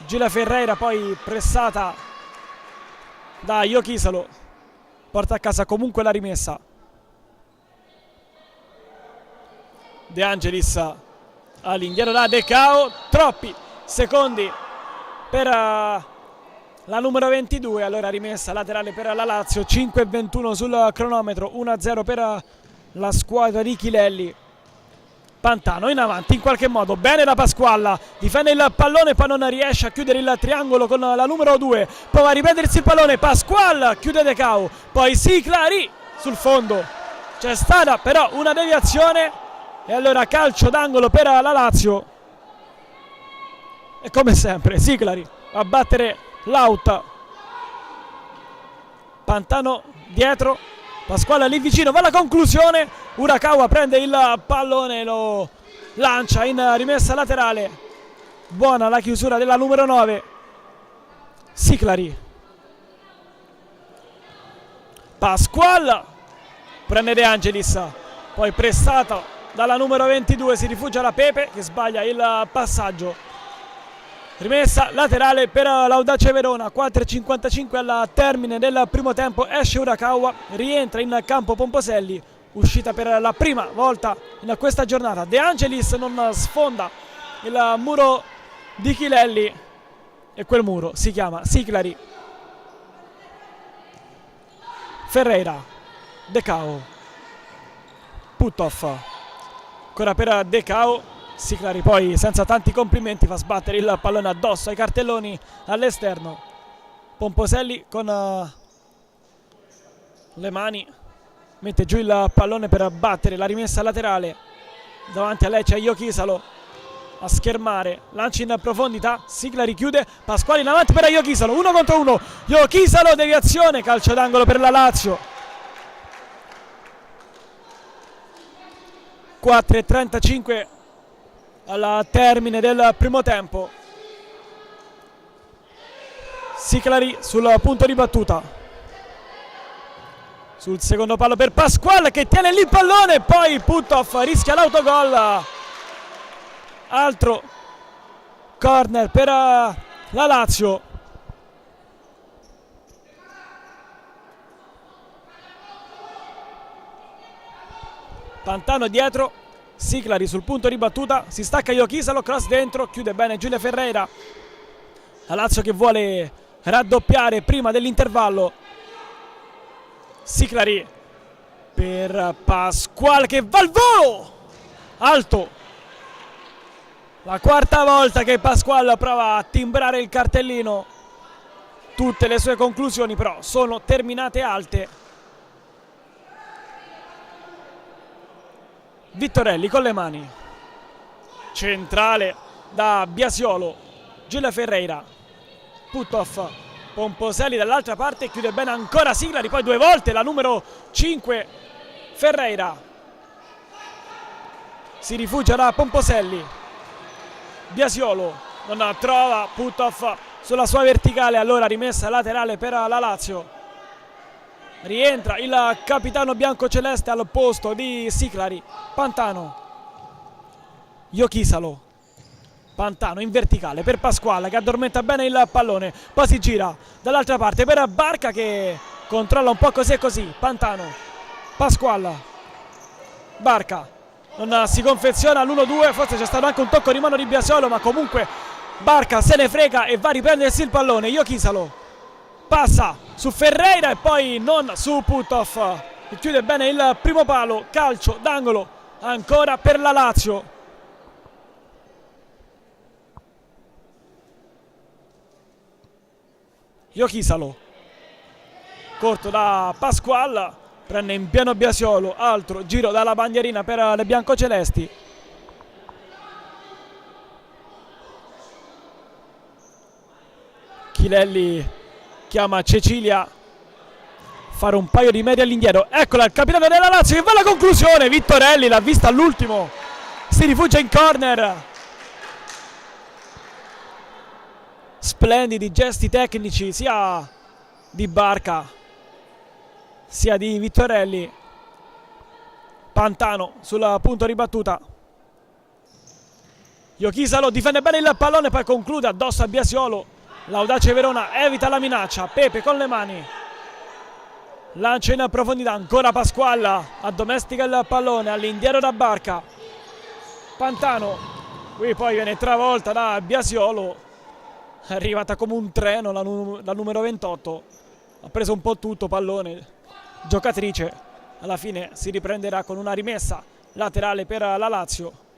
Giulia Ferreira, poi pressata da Iochisalo, porta a casa comunque la rimessa. De Angelis all'indietro da De Cao, troppi secondi per la numero 22, allora rimessa laterale per la Lazio. 5:21 sul cronometro, 1-0 per la squadra di Chilelli. Pantano in avanti in qualche modo, bene da Pasquale, difende il pallone, poi non riesce a chiudere il triangolo con la numero 2, poi va a riprendersi il pallone, Pasquale chiude De Cao, poi Siclari sul fondo, c'è stata però una deviazione e allora calcio d'angolo per la Lazio. E come sempre Siclari va a battere l'out. Pantano dietro, Pasquale lì vicino, va alla conclusione. Urakawa prende il pallone, lo lancia in rimessa laterale. Buona la chiusura della numero 9. Siclari, Pasquale prende De Angelis, poi prestato dalla numero 22, si rifugia la Pepe che sbaglia il passaggio. Rimessa laterale per l'Audace Verona, 4:55 al termine del primo tempo. Esce Urakawa, rientra in campo Pomposelli, uscita per la prima volta in questa giornata. De Angelis non sfonda il muro di Chilelli e quel muro si chiama Siclari. Ferreira, Decao, Puttoff, ancora per Decao. Siclari poi senza tanti complimenti fa sbattere il pallone addosso ai cartelloni all'esterno. Pomposelli con le mani mette giù il pallone per battere la rimessa laterale. Davanti a lei c'è Iochisalo a schermare, lanci in profondità, Siclari chiude, Pasquale in avanti per Iochisalo, 1 contro 1, Iochisalo, deviazione, calcio d'angolo per la Lazio. 4:35 al termine del primo tempo. Siclari sul punto di battuta, sul secondo palo per Pasquale che tiene lì il pallone, poi Puttoff rischia l'autogol. Altro corner per la Lazio. Pantano dietro, Siclari sul punto di battuta, si stacca Iochisalo, cross dentro, chiude bene Giulia Ferreira. La Lazio che vuole raddoppiare prima dell'intervallo. Siclari per Pasquale che va al volo, alto. La quarta volta che Pasquale prova a timbrare il cartellino. Tutte le sue conclusioni però sono terminate alte. Vittorelli con le mani, centrale da Biasiolo, Giulia Ferreira, Puttoff, Pomposelli dall'altra parte, chiude bene ancora Siclari, poi due volte la numero 5 Ferreira, si rifugia da Pomposelli, Biasiolo non trova Puttoff sulla sua verticale, allora rimessa laterale per la Lazio. Rientra il capitano biancoceleste al posto di Siclari. Pantano, Iochisalo, Pantano in verticale per Pasquale che addormenta bene il pallone, poi si gira dall'altra parte per Barca che controlla un po' così e così. Pantano, Pasquale, Barca non si confeziona all'1-2, forse c'è stato anche un tocco di mano di Biasiolo, ma comunque Barca se ne frega e va a riprendersi il pallone. Iochisalo passa su Ferreira e poi non su Puttoff, che chiude bene il primo palo. Calcio d'angolo ancora per la Lazio. Iochisalo, corto da Pasquale, prende in pieno Biasiolo, altro giro dalla bandierina per le biancocelesti. Chilelli chiama Cecilia fare un paio di metri all'indietro. Eccola il capitano della Lazio che va alla conclusione. Vittorelli l'ha vista all'ultimo, si rifugia in corner. Splendidi gesti tecnici sia di Barca sia di Vittorelli. Pantano sul punto di battuta, Iochisalo difende bene il pallone, poi conclude addosso a Biasiolo. L'Audace Verona evita la minaccia, Pepe con le mani, lancia in profondità, ancora Pasquale addomestica il pallone all'indietro da Barca. Pantano, qui poi viene travolta da Biasiolo, è arrivata come un treno la numero 28, ha preso un po' tutto pallone, giocatrice, alla fine si riprenderà con una rimessa laterale per la Lazio.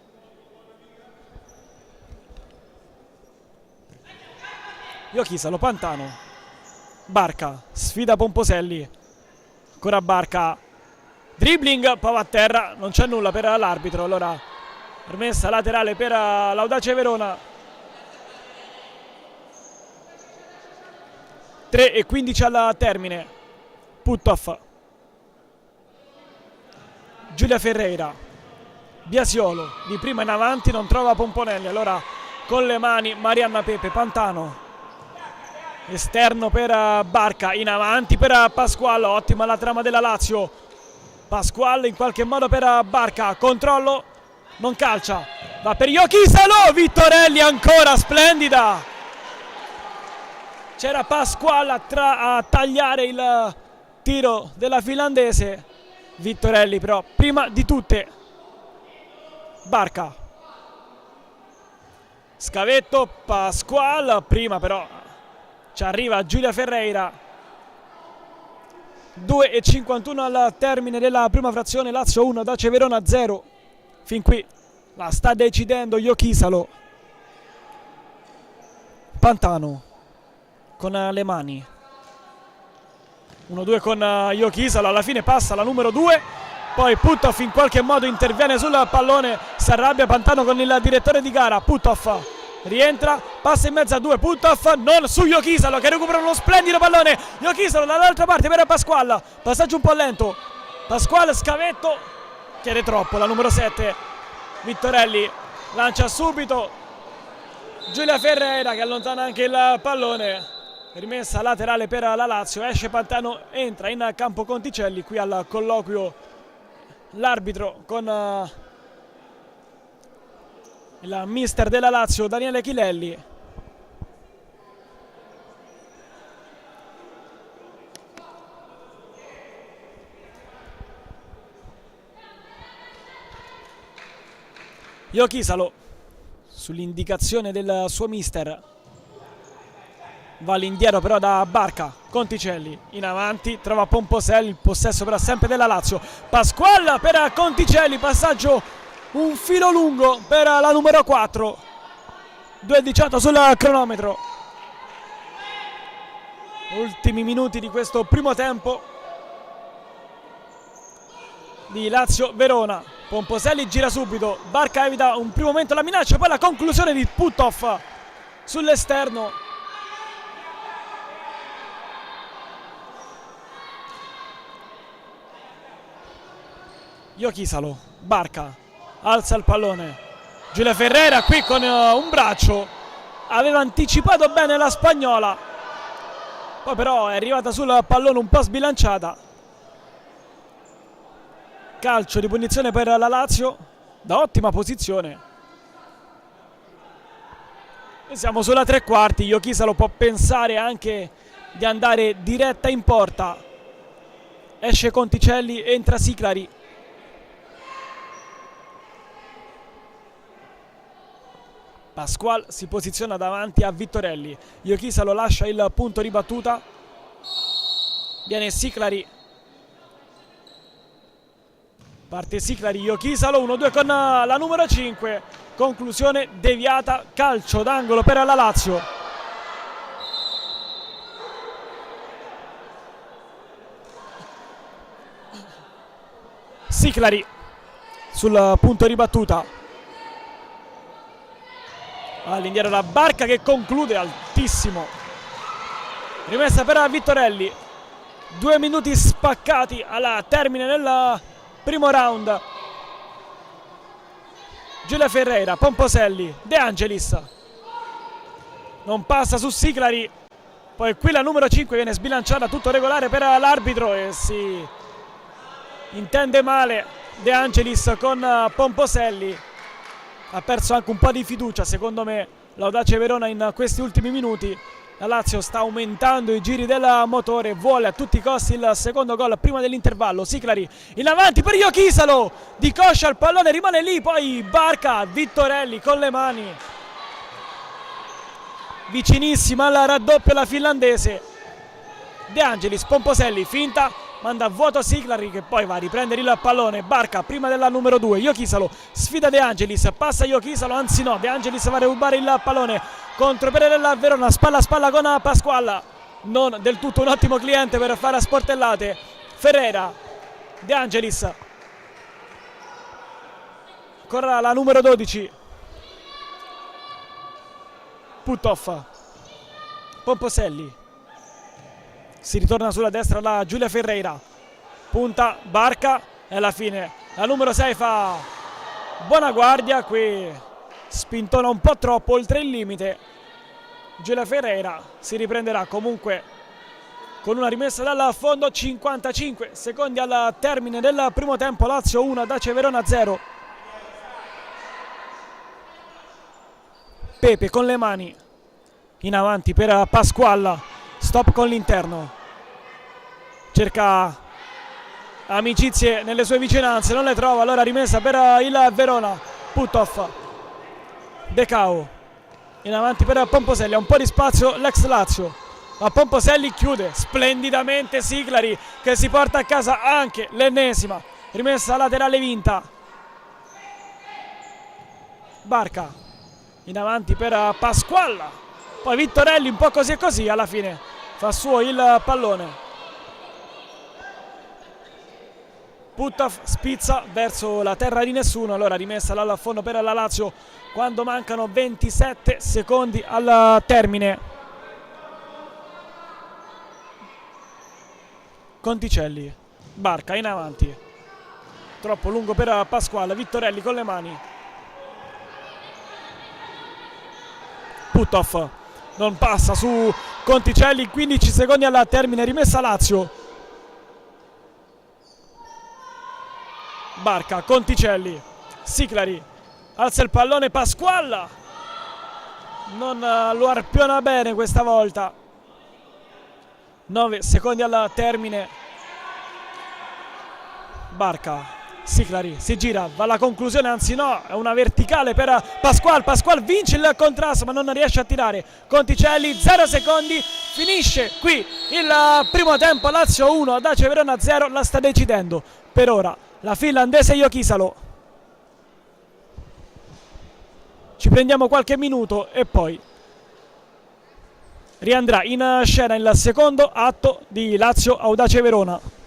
Iochisalo, Pantano, Barca, sfida Pomposelli, ancora Barca, dribbling, poi va a terra, non c'è nulla per l'arbitro, allora rimessa laterale per l'Audace Verona. 3:15 al termine. Puttoff, Giulia Ferreira, Biasiolo di prima in avanti, non trova Pomponelli, allora con le mani Marianna Pepe. Pantano, esterno per Barca, in avanti per Pasquale, ottima la trama della Lazio. Pasquale in qualche modo per Barca, controllo, non calcia, va per Iochisalo, Vittorelli ancora, splendida. C'era Pasquale a tagliare il tiro della finlandese. Vittorelli però prima di tutte. Barca, scavetto, Pasquale prima, però ci arriva Giulia Ferreira. 2:51 al termine della prima frazione. Lazio 1, Dacia Verona 0. Fin qui la sta decidendo Iochisalo. Pantano con le mani, 1-2 con Iochisalo, alla fine passa la numero 2, poi Puthoff in qualche modo interviene sul pallone, si arrabbia Pantano con il direttore di gara. Puthoff rientra, passa in mezzo a 2, Puthoff non su Iochisalo che recupera uno splendido pallone. Iochisalo dall'altra parte per Pasquale, passaggio un po' lento, Pasquale scavetto, chiede troppo la numero 7, Vittorelli lancia subito, Giulia Ferreira che allontana anche il pallone, rimessa laterale per la Lazio, esce Pantano, entra in campo Conticelli. Qui al colloquio l'arbitro con il mister della Lazio Daniele Chilelli. Iochisalo sull'indicazione del suo mister va all'indietro però da Barca. Conticelli in avanti, trova Pomposelli, il possesso però sempre della Lazio. Pasquale per Conticelli, passaggio un filo lungo per la numero 4, 2:18 sul cronometro. Ultimi minuti di questo primo tempo di Lazio Verona. Pomposelli gira subito, Barca evita un primo momento la minaccia, poi la conclusione di Puthoff sull'esterno. Iochisalo, Barca alza il pallone, Giulia Ferreira qui con un braccio, aveva anticipato bene la spagnola, poi però è arrivata sul pallone un po' sbilanciata. Calcio di punizione per la Lazio da ottima posizione e siamo sulla tre quarti. Iochisalo può pensare anche di andare diretta in porta, esce Conticelli, entra Siclari. Pasquale si posiziona davanti a Vittorelli, Iochisalo lascia il punto di battuta, viene Siclari, parte Siclari, Iochisalo, 1-2 con la numero 5, conclusione deviata, calcio d'angolo per la Lazio. Siclari sul punto di battuta, all'indietro la Barca che conclude altissimo, rimessa per Vittorelli. 2 minuti spaccati al termine del primo round. Giulia Ferreira, Pomposelli, De Angelis non passa su Siclari, poi qui la numero 5 viene sbilanciata, tutto regolare per l'arbitro e si intende male De Angelis con Pomposelli. Ha perso anche un po' di fiducia secondo me l'Audace Verona in questi ultimi minuti. La Lazio sta aumentando i giri del motore, vuole a tutti i costi il secondo gol prima dell'intervallo. Siclari in avanti per Iochisalo, di coscia il pallone rimane lì, poi Barca, Vittorelli con le mani, vicinissima al raddoppio la finlandese. De Angelis, Pomposelli, finta, manda a vuoto Siclari che poi va a riprendere il pallone. Barca prima della numero 2, Iochisalo sfida De Angelis, passa Iochisalo, anzi no, De Angelis va a rubare il pallone, contro per la Verona, spalla a spalla con Pasquale, non del tutto un ottimo cliente per fare sportellate. Ferreira, De Angelis, ancora la numero 12, Puthoff, Pomposelli, si ritorna sulla destra la Giulia Ferreira, punta Barca e alla fine la numero 6 fa buona guardia, qui spintona un po' troppo oltre il limite. Giulia Ferreira si riprenderà comunque con una rimessa dal fondo. 55 secondi al termine del primo tempo, Lazio 1, Dacia Verona 0. Pepe con le mani in avanti per Pasquale, stop con l'interno, cerca amicizie nelle sue vicinanze, non le trova, allora rimessa per il Verona. Puthoff, Decao in avanti per Pomposelli, ha un po' di spazio l'ex Lazio, a Pomposelli, chiude splendidamente Siclari, che si porta a casa anche l'ennesima rimessa laterale vinta. Barca in avanti per Pasqualla, poi Vittorelli un po' così e così, alla fine fa suo il pallone. Puttaf spizza verso la terra di nessuno, allora rimessa là al fondo per la Lazio quando mancano 27 secondi al termine. Conticelli, Barca in avanti, troppo lungo per Pasquale, Vittorelli con le mani, Puttaf non passa su Conticelli, 15 secondi al termine, rimessa Lazio. Barca, Conticelli, Siclari, alza il pallone Pasqualla, non lo arpiona bene questa volta. 9 secondi al termine. Barca, Siclari si gira, va alla conclusione, anzi no, è una verticale per Pasquale. Pasquale vince il contrasto ma non riesce a tirare. Conticelli, 0 secondi, finisce qui il primo tempo. Lazio 1, Dacia Verona 0, la sta decidendo per ora la finlandese Jokisalo. Ci prendiamo qualche minuto e poi riandrà in scena il secondo atto di Lazio Audace Verona.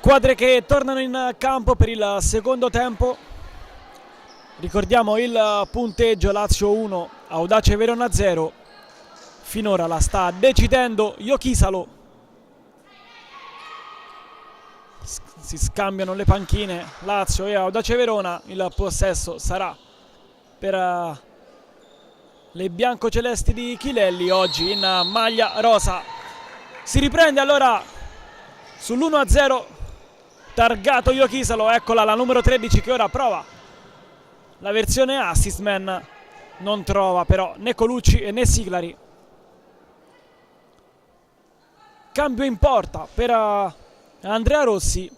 squadre che tornano in campo per il secondo tempo. Ricordiamo il punteggio: Lazio 1, Audace Verona 0. Finora la sta decidendo Jokisalo. Si scambiano le panchine Lazio e Audace Verona. Il possesso sarà per le biancocelesti di Chilelli, oggi in maglia rosa. Si riprende allora sull'1-0 targato Jokisalo. Eccola la numero 13 che ora prova la versione assist man. Non trova però né Colucci né Siglari. Cambio in porta per Andrea Rossi.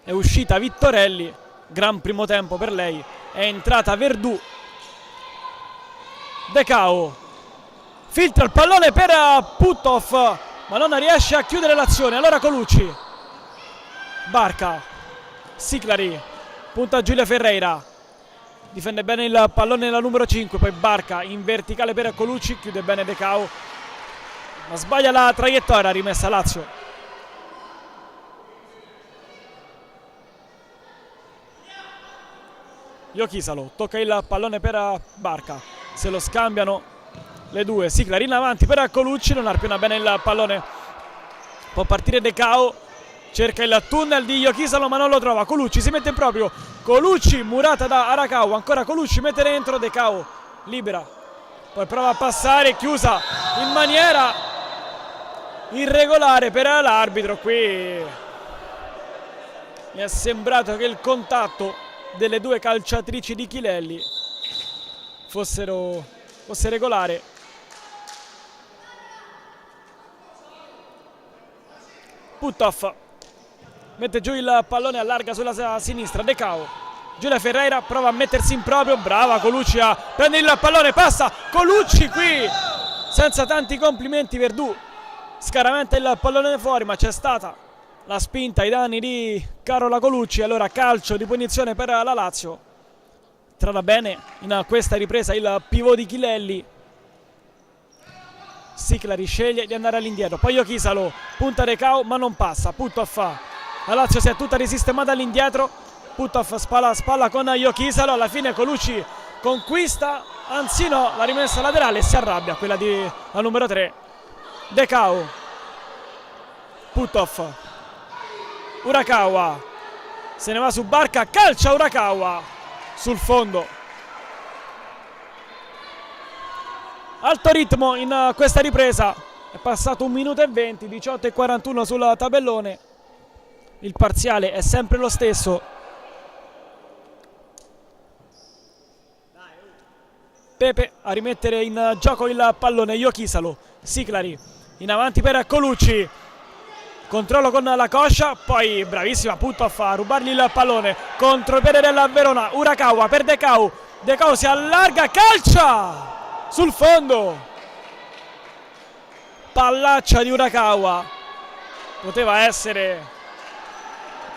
È uscita Vittorelli, gran primo tempo per lei. È entrata Verdù. Decao filtra il pallone per Puthoff, ma non riesce a chiudere l'azione. Allora Colucci, Barca, Siglari, punta Giulia Ferreira, difende bene il pallone la numero 5, poi Barca in verticale per Colucci, chiude bene Decao, ma sbaglia la traiettoria, rimessa Lazio. Jokisalo tocca il pallone per Barca, se lo scambiano le due. Siglari in avanti per Colucci, non arpiona bene il pallone, può partire Decao, cerca il tunnel di Jokisalo ma non lo trova. Colucci si mette in proprio, Colucci murata da Arakawa, ancora Colucci mette dentro, Decao libera, poi prova a passare, chiusa in maniera irregolare per l'arbitro. Qui mi è sembrato che il contatto delle due calciatrici di Chilelli fosse regolare. Puthoff mette giù il pallone, allarga sulla sinistra, Decao, Giulia Ferreira prova a mettersi in proprio, brava Colucci a prendere il pallone, passa Colucci qui senza tanti complimenti. Verdù scaraventa il pallone fuori, ma c'è stata la spinta ai danni di Carola Colucci. Allora calcio di punizione per la Lazio. Trova bene in questa ripresa il pivot di Chilelli. Siglari sceglie di andare all'indietro, poi Jokisalo punta Decao ma non passa. Puthoff, la Lazio si è tutta risistemata all'indietro. Puthoff spalla a spalla con Jokisalo, alla fine Colucci conquista, anzi no, la rimessa laterale e si arrabbia quella di la numero 3. Decao, Puthoff, Urakawa se ne va su Barca, calcia Urakawa sul fondo. Alto ritmo in questa ripresa, è passato 1 minuto e 20, 18:41 sul tabellone, il parziale è sempre lo stesso. Pepe a rimettere in gioco il pallone, Jokisalo, Siglari in avanti per Colucci, controllo con la coscia, poi bravissima Puthoff a rubargli il pallone, contropiede della Verona, Urakawa per Decao, Decao si allarga, calcia sul fondo, pallaccia di Urakawa, poteva essere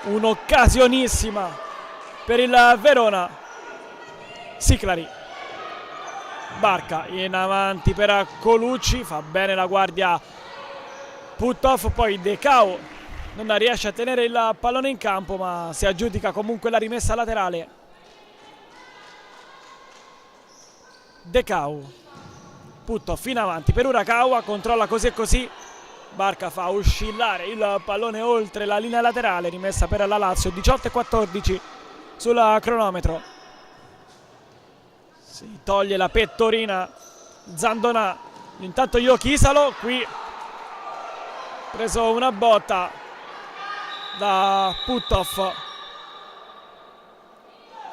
un'occasionissima per il Verona. Siglari, Barca in avanti per Colucci, fa bene la guardia Puthoff, poi Decao non riesce a tenere il pallone in campo ma si aggiudica comunque la rimessa laterale. Decao, Puthoff in avanti per Urakawa, controlla così e così, Barca fa oscillare il pallone oltre la linea laterale, rimessa per la Lazio. 18:14 sul cronometro. Si toglie la pettorina Zandonà, intanto Jokisalo qui preso una botta da Puthoff,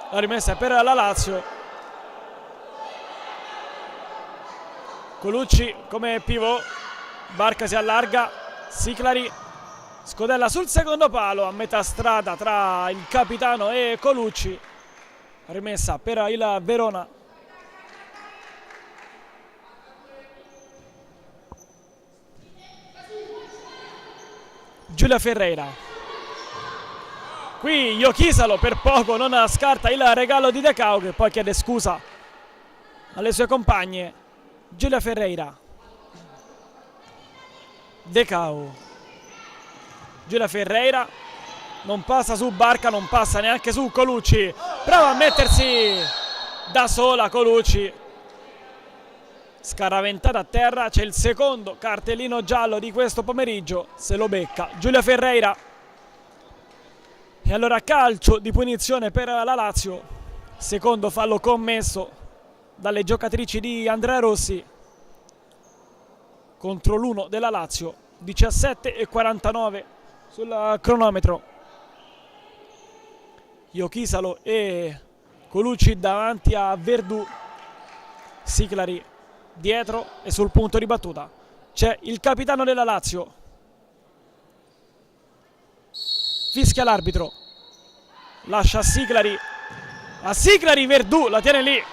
la rimessa è per la Lazio. Colucci come pivot, Barca si allarga, Siglari scodella sul secondo palo a metà strada tra il capitano e Colucci, rimessa per il Verona. Giulia Ferreira, qui Jokisalo per poco non scarta il regalo di Decao che poi chiede scusa alle sue compagne. Giulia Ferreira, Decao, Giulia Ferreira non passa su Barca, non passa neanche su Colucci, prova a mettersi da sola Colucci, scaraventata a terra. C'è il secondo cartellino giallo di questo pomeriggio, se lo becca Giulia Ferreira. E allora calcio di punizione per la Lazio, secondo fallo commesso dalle giocatrici di Andrea Rossi contro l'1 della Lazio. 17:49 sul cronometro. Iochisalo e Colucci davanti a Verdù, Siclari dietro e sul punto di battuta c'è il capitano della Lazio. Fischia l'arbitro, lascia a Siclari, Verdù la tiene lì,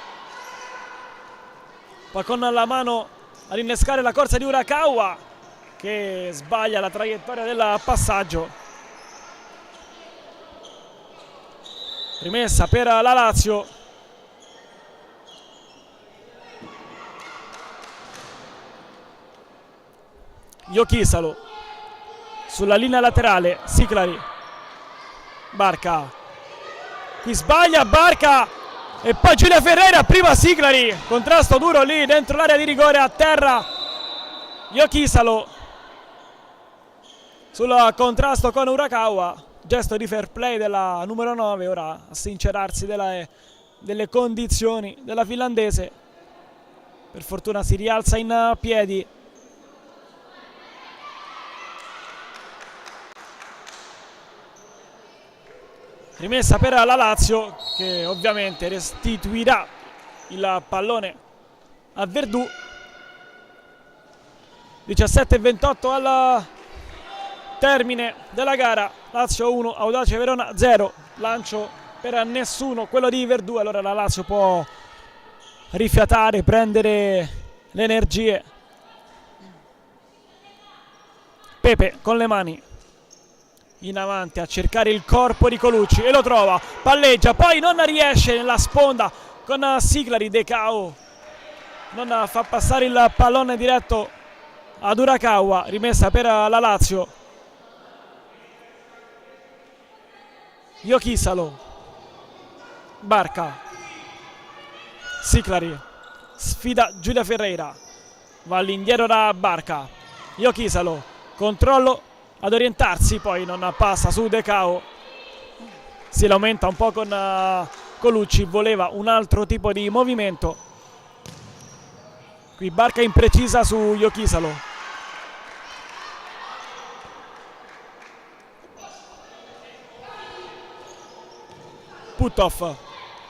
poi con la mano ad innescare la corsa di Urakawa che sbaglia la traiettoria del passaggio. Rimessa per la Lazio. Iochisalo sulla linea laterale, Siclari, Barca, qui sbaglia Barca e poi Giulia Ferreira, prima Siclari, contrasto duro lì dentro l'area di rigore, a terra Iochisalo sul contrasto con Urakawa, gesto di fair play della numero 9, ora a sincerarsi delle condizioni della finlandese. Per fortuna si rialza in piedi. Rimessa per la Lazio, che ovviamente restituirà il pallone a Verdù. 17:28 al termine della gara. Lazio 1, Audace Verona 0. Lancio per nessuno, quello di Verdù. Allora la Lazio può rifiatare, prendere le energie. Pepe con le mani in avanti a cercare il corpo di Colucci e lo trova, palleggia, poi non riesce nella sponda con Siclari. Decao non fa passare il pallone diretto ad Urakawa. Rimessa per la Lazio. Iochisalo, Barca, Siclari sfida Giulia Ferreira, va all'indietro da Barca. Iochisalo, controllo ad orientarsi, poi non passa su Decao, si lamenta un po' con Colucci, voleva un altro tipo di movimento. Qui Barca imprecisa su Iochisalo. Puttoff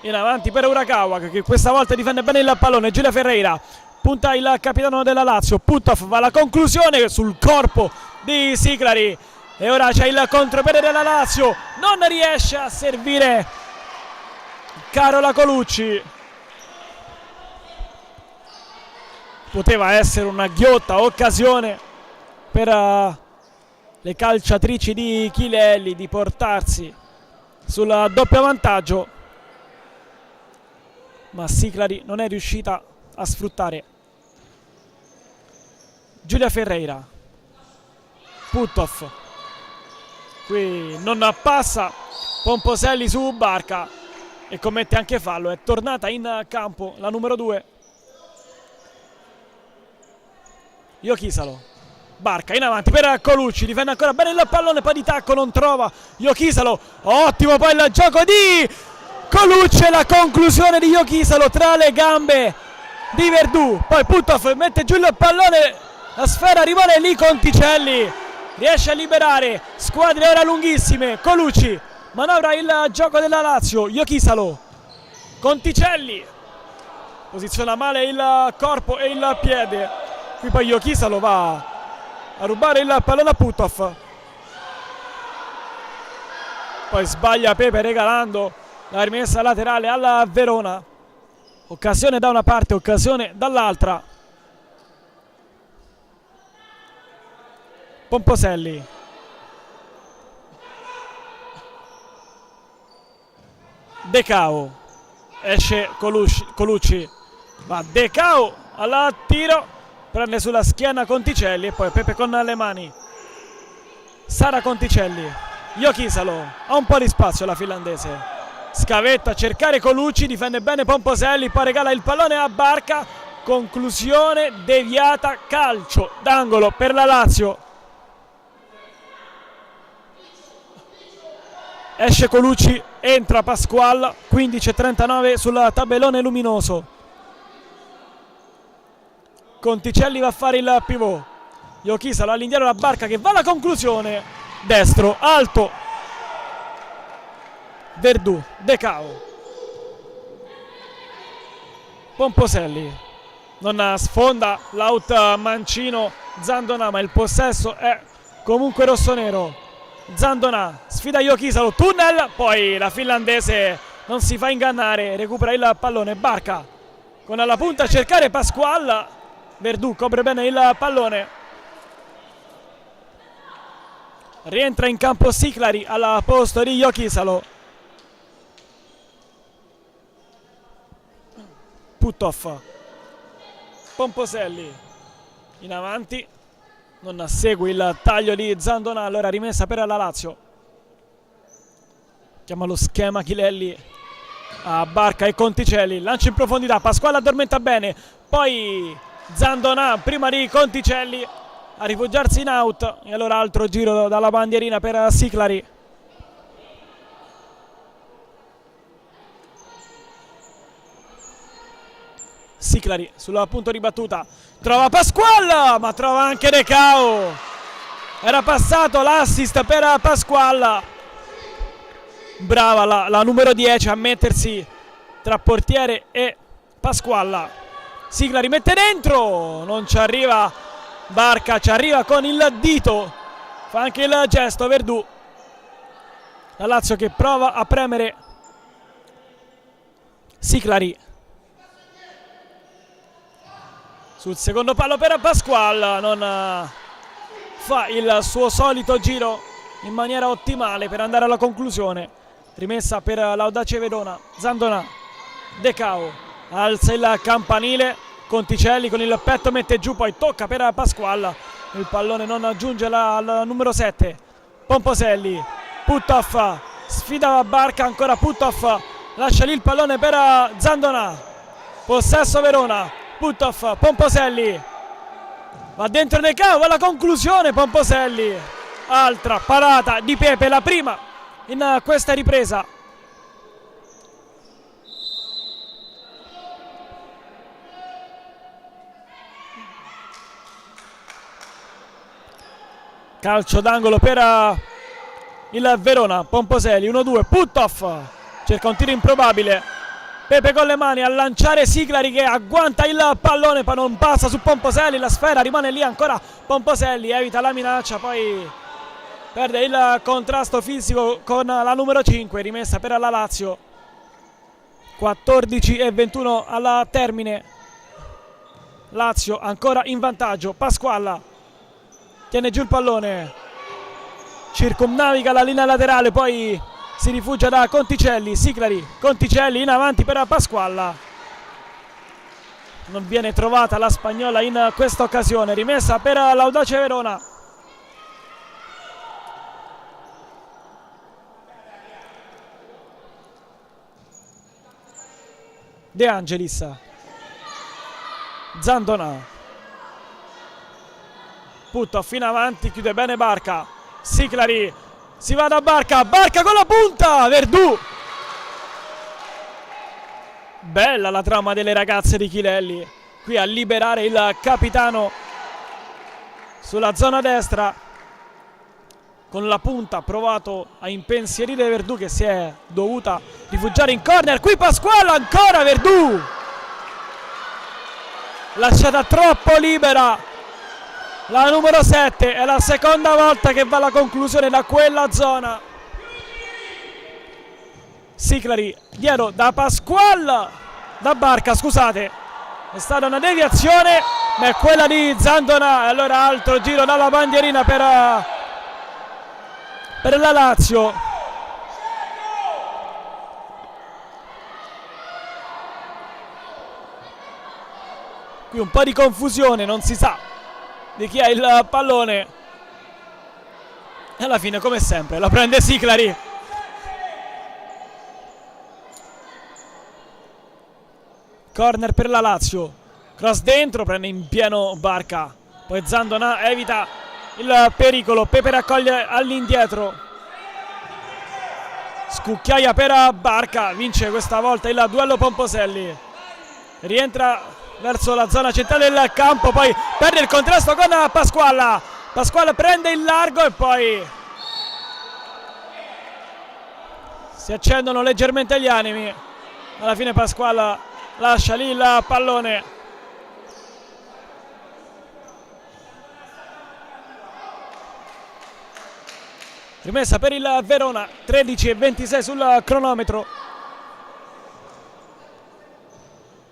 in avanti per Urakawa, che questa volta difende bene il pallone. Giulia Ferreira, punta il capitano della Lazio. Puttoff va alla conclusione sul corpo di Siclari e ora c'è il contropiede della Lazio, non riesce a servire Carola Colucci. Poteva essere una ghiotta occasione per le calciatrici di Chilelli di portarsi sul doppio vantaggio, ma Siclari non è riuscita a sfruttare. Giulia Ferreira, Puttoff, qui non passa Pomposelli su Barca e commette anche fallo. È tornata in campo la numero 2. Iochisalo, Barca in avanti per Colucci, difende ancora bene il pallone, poi di tacco non trova Iochisalo. Ottimo poi il gioco di Colucci e la conclusione di Iochisalo tra le gambe di Verdù. Poi Puttoff mette giù il pallone, la sfera rimane lì. Conticelli riesce a liberare, squadre ora lunghissime. Colucci manovra il gioco della Lazio. Iochisalo, Conticelli posiziona male il corpo e il piede. Qui poi Iochisalo va a rubare il pallone a Puttoff, poi sbaglia Pepe regalando la rimessa laterale alla Verona. Occasione da una parte, occasione dall'altra. Pomposelli, Decao, esce Colucci, va Decao al tiro, prende sulla schiena Conticelli e poi Pepe con le mani. Sara Conticelli, Jokisalo, ha un po' di spazio la finlandese. Scavetta a cercare Colucci, difende bene Pomposelli, poi regala il pallone a Barca. Conclusione deviata, calcio d'angolo per la Lazio. Esce Colucci, entra Pasqual, 15:39 sul tabellone luminoso. Conticelli va a fare il pivot. Jokisalo all'indietro la Barca che va alla conclusione. Destro, alto. Verdù, Decao. Pomposelli. Non sfonda l'out mancino Zandonà, ma il possesso è comunque rossonero. Zandonà sfida Jokisalo, tunnel, poi la finlandese non si fa ingannare, recupera il pallone. Barca con alla punta a cercare Pasqual. Verdù copre bene il pallone. Rientra in campo Siclari al posto di Jokisalo. Puttoff. Pomposelli in avanti, non segue il taglio di Zandonà, allora rimessa per la Lazio. Chiama lo schema Chilelli a Barca e Conticelli, lancia in profondità, Pasquale addormenta bene, poi Zandonà prima di Conticelli a rifugiarsi in out, e allora altro giro dalla bandierina per Siclari. Siclari sul punto di battuta, trova Pasqual, ma trova anche Decao. Era passato l'assist per Pasqual. Brava la numero 10 a mettersi tra portiere e Pasqual. Siclari mette dentro, non ci arriva Barca, ci arriva con il dito, fa anche il gesto Verdù. La Lazio che prova a premere Siclari. Sul secondo palo per Pasqual, non fa il suo solito giro in maniera ottimale per andare alla conclusione. Rimessa per l'Audace Verona. Zandonà, Decao, alza il campanile, Conticelli con il petto mette giù, poi tocca per Pasqual, il pallone non aggiunge al numero 7. Pomposelli, Puttoff, sfida Barca, ancora Puttoff, lascia lì il pallone per Zandonà. Possesso Verona. Puttoff, Pomposelli, va dentro Decao, va alla conclusione Pomposelli. Altra parata di Pepe, la prima in questa ripresa. Calcio d'angolo per il Verona. Pomposelli, 1-2, Puttoff cerca un tiro improbabile. Pepe con le mani a lanciare Siclari che agguanta il pallone, poi non passa su Pomposelli, la sfera rimane lì ancora. Pomposelli evita la minaccia, poi perde il contrasto fisico con la numero 5, rimessa per la Lazio. 14:21 al termine. Lazio ancora in vantaggio. Pasqual tiene giù il pallone, circumnaviga la linea laterale, poi si rifugia da Conticelli. Siclari, Conticelli in avanti per Pasqual. Non viene trovata la spagnola in questa occasione. Rimessa per l'Audace Verona. De Angelis. Zandonà. Puttoff in avanti, chiude bene Barca. Siclari. Si va da Barca, Barca con la punta, Verdù. Bella la trama delle ragazze di Chilelli, qui a liberare il capitano sulla zona destra. Con la punta ha provato a impensierire Verdù che si è dovuta rifugiare in corner. Qui Pasquale, ancora Verdù. Lasciata troppo libera la numero 7, è la seconda volta che va alla conclusione da quella zona. Siclari dietro da Pasqual, da Barca, scusate, è stata una deviazione, ma è quella di Zandonà. Allora altro giro dalla bandierina per la Lazio. Qui un po' di confusione, non si sa di chi ha il pallone. E alla fine, come sempre, la prende Siclari. Corner per la Lazio. Cross dentro, prende in pieno Barca. Poi Zandona evita il pericolo. Pepe raccoglie all'indietro. Scucchiaia per Barca. Vince questa volta il duello Pomposelli. Rientra verso la zona centrale del campo. Poi perde il contrasto con Pasqualla. Pasqualla prende il largo e poi si accendono leggermente gli animi. Alla fine Pasqualla lascia lì il pallone. Rimessa per il Verona, 13:26 sul cronometro.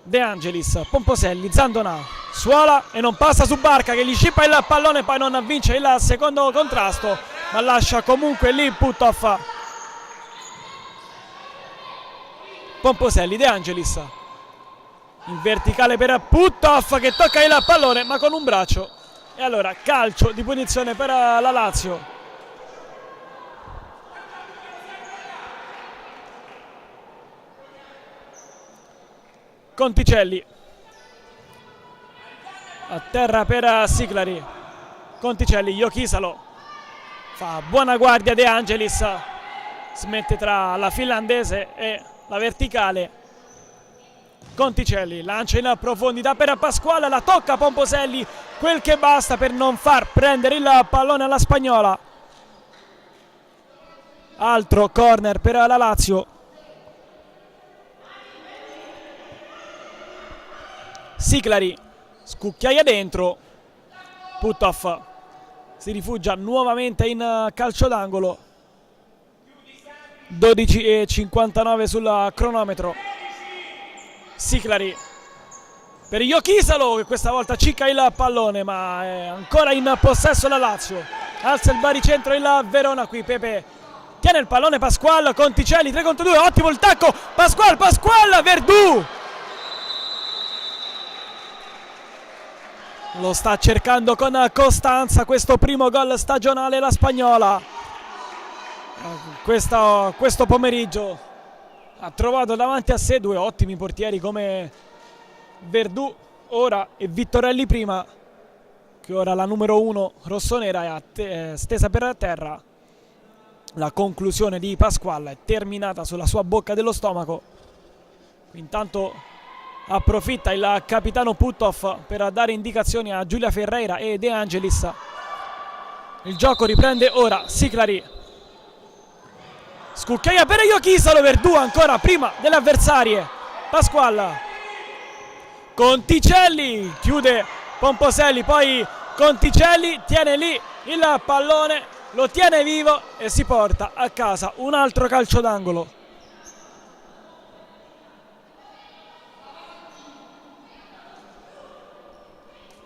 De Angelis, Pomposelli, Zandona, suola e non passa su Barca che gli scippa il pallone, poi non vince il secondo contrasto, ma lascia comunque lì Puthoff. Pomposelli, De Angelis, in verticale per Puthoff che tocca il pallone ma con un braccio. E allora calcio di punizione per la Lazio. Conticelli a terra per Siclari. Conticelli, Jokisalo fa buona guardia. De Angelis si mette tra la finlandese e la verticale. Conticelli lancia in profondità per Pasquale, la tocca Pomposelli, quel che basta per non far prendere il pallone alla spagnola. Altro corner per la Lazio. Siclari scucchiaia dentro. Puthoff si rifugia nuovamente in calcio d'angolo. 12:59 sul cronometro. Siclari per Jokisalo che questa volta cicca il pallone ma è ancora in possesso la Lazio. Alza il baricentro il Verona. Qui Pepe tiene il pallone. Pasquale, Conticelli 3 contro 2, ottimo il tacco. Pasquale, Verdù lo sta cercando con costanza questo primo gol stagionale la spagnola. Questo pomeriggio ha trovato davanti a sé due ottimi portieri come Verdù ora e Vittorelli prima, che ora la numero 1 rossonera è stesa per terra. La conclusione di Pasquale è terminata sulla sua bocca dello stomaco. Intanto approfitta il capitano Puthoff per dare indicazioni a Giulia Ferreira e De Angelis. Il gioco riprende ora. Siclari scucchiaia per Jokisalo. Verdù ancora prima delle avversarie. Pasquale, Conticelli chiude Pomposelli, poi Conticelli tiene lì il pallone, lo tiene vivo e si porta a casa un altro calcio d'angolo.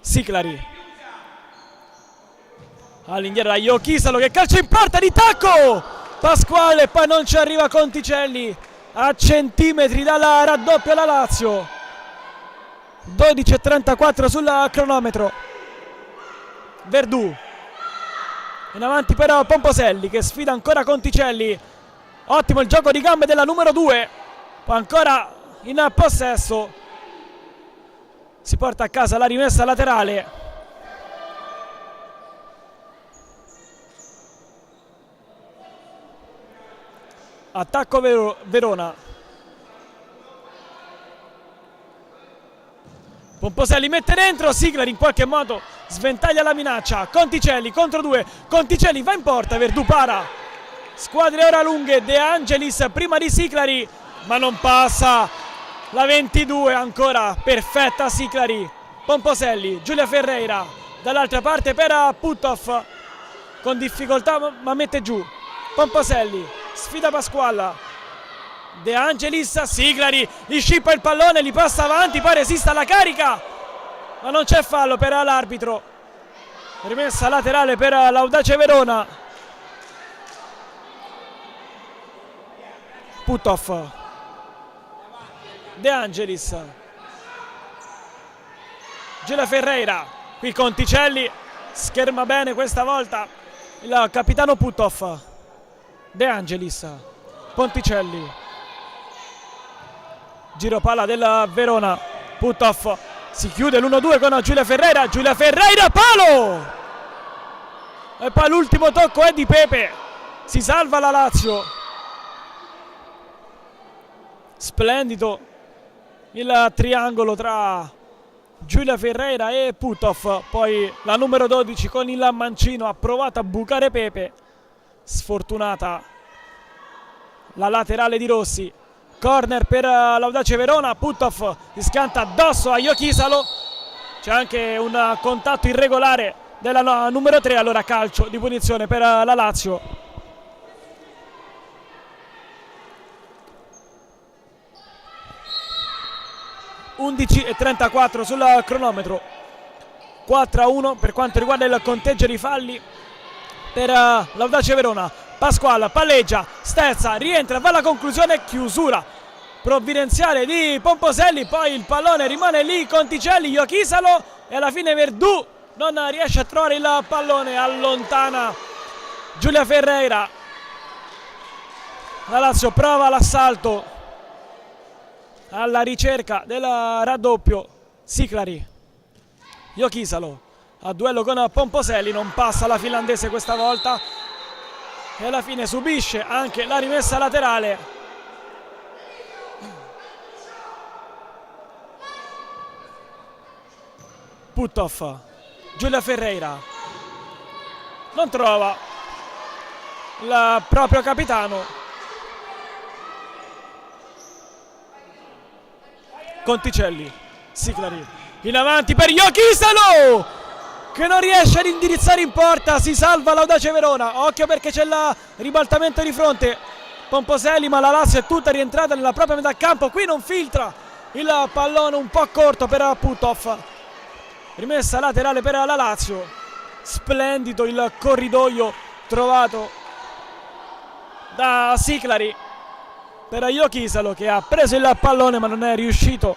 Siclari all'indietro da Jokisalo che calcia in porta di tacco. Pasquale, poi non ci arriva Conticelli, a centimetri dalla raddoppia la Lazio. 12:34 sul cronometro. Verdù in avanti per Pomposelli che sfida ancora Conticelli. Ottimo il gioco di gambe della numero 2, poi ancora in possesso. Si porta a casa la rimessa laterale. Attacco Verona. Pomposelli mette dentro. Siclari in qualche modo sventaglia la minaccia. Conticelli contro 2. Conticelli va in porta. Verdù para. Squadre ora lunghe. De Angelis prima di Siclari ma non passa. La 22 ancora perfetta Siclari. Pomposelli, Giulia Ferreira dall'altra parte per Puthoff con difficoltà ma mette giù. Pomposelli sfida Pasquale. De Angelis, Siclari gli scippa il pallone, gli passa avanti, poi resiste alla carica ma non c'è fallo per l'arbitro. Rimessa laterale per l'Audace Verona. Puthoff, De Angelis, Giulia Ferreira. Qui Conticelli scherma bene questa volta il capitano Puthoff, De Angelis, Ponticelli, giro palla del Verona, Puthoff si chiude l'1-2 con Giulia Ferreira, palo! E poi l'ultimo tocco è di Pepe, si salva la Lazio. Splendido il triangolo tra Giulia Ferreira e Puthoff, poi la numero 12 con il mancino ha provato a bucare Pepe, sfortunata la laterale di Rossi. Corner per l'Audace Verona, Puthoff si scanta addosso a Iochisalo, c'è anche un contatto irregolare della numero 3, allora calcio di punizione per la Lazio. (11:34 sul cronometro), 4-1 per quanto riguarda il conteggio di falli per l'Audace Verona. Pasquale palleggia, sterza, rientra, va alla conclusione, chiusura provvidenziale di Pomposelli, poi il pallone rimane lì, Conticelli, Iochisalo, e alla fine Verdù non riesce a trovare il pallone, allontana Giulia Ferreira. La Lazio prova l'assalto alla ricerca del raddoppio. Siclari, Iochisalo a duello con Pomposelli, non passa la finlandese questa volta e alla fine subisce anche la rimessa laterale. Puthoff, Giulia Ferreira non trova il proprio capitano. Conticelli, Siclari in avanti per Iochisalo che non riesce ad indirizzare in porta, si salva l'Audace Verona. Occhio perché c'è il ribaltamento di fronte, Pomposelli, ma la Lazio è tutta rientrata nella propria metà campo, qui non filtra il pallone, un po' corto per Puthoff. Rimessa laterale per la Lazio, splendido il corridoio trovato da Siclari per Iochisalo, che ha preso il pallone ma non è riuscita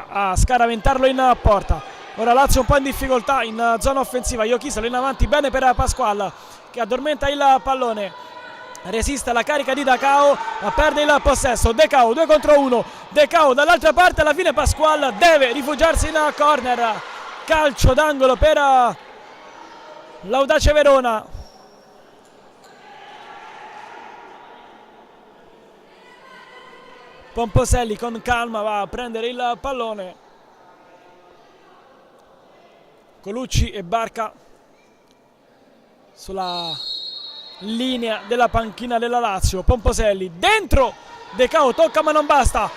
a scaraventarlo in porta. Ora Lazio un po' in difficoltà in zona offensiva, Iochisalo in avanti bene per Pasquale che addormenta il pallone, resiste alla carica di Dacao ma perde il possesso. Decao 2 contro 1, Decao dall'altra parte, alla fine Pasquale deve rifugiarsi in corner, calcio d'angolo per l'Audace Verona. Pomposelli con calma va a prendere il pallone, Colucci e Barca sulla linea della panchina della Lazio. Pomposelli dentro, Decao tocca ma non basta,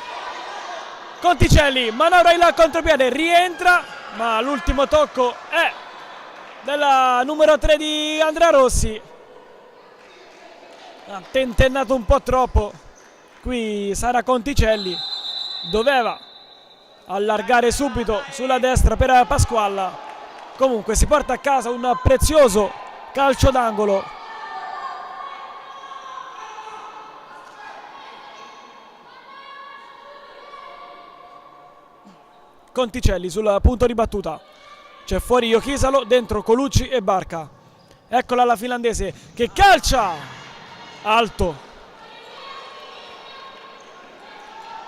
Conticelli manovra il contropiede, rientra ma l'ultimo tocco è della numero 3 di Andrea Rossi, ha tentennato un po' troppo. Qui Sara Conticelli doveva allargare subito sulla destra per Pasquale. Comunque si porta a casa un prezioso calcio d'angolo. Conticelli sul punto di battuta, c'è fuori Iochisalo, dentro Colucci e Barca. Eccola la finlandese che calcia alto,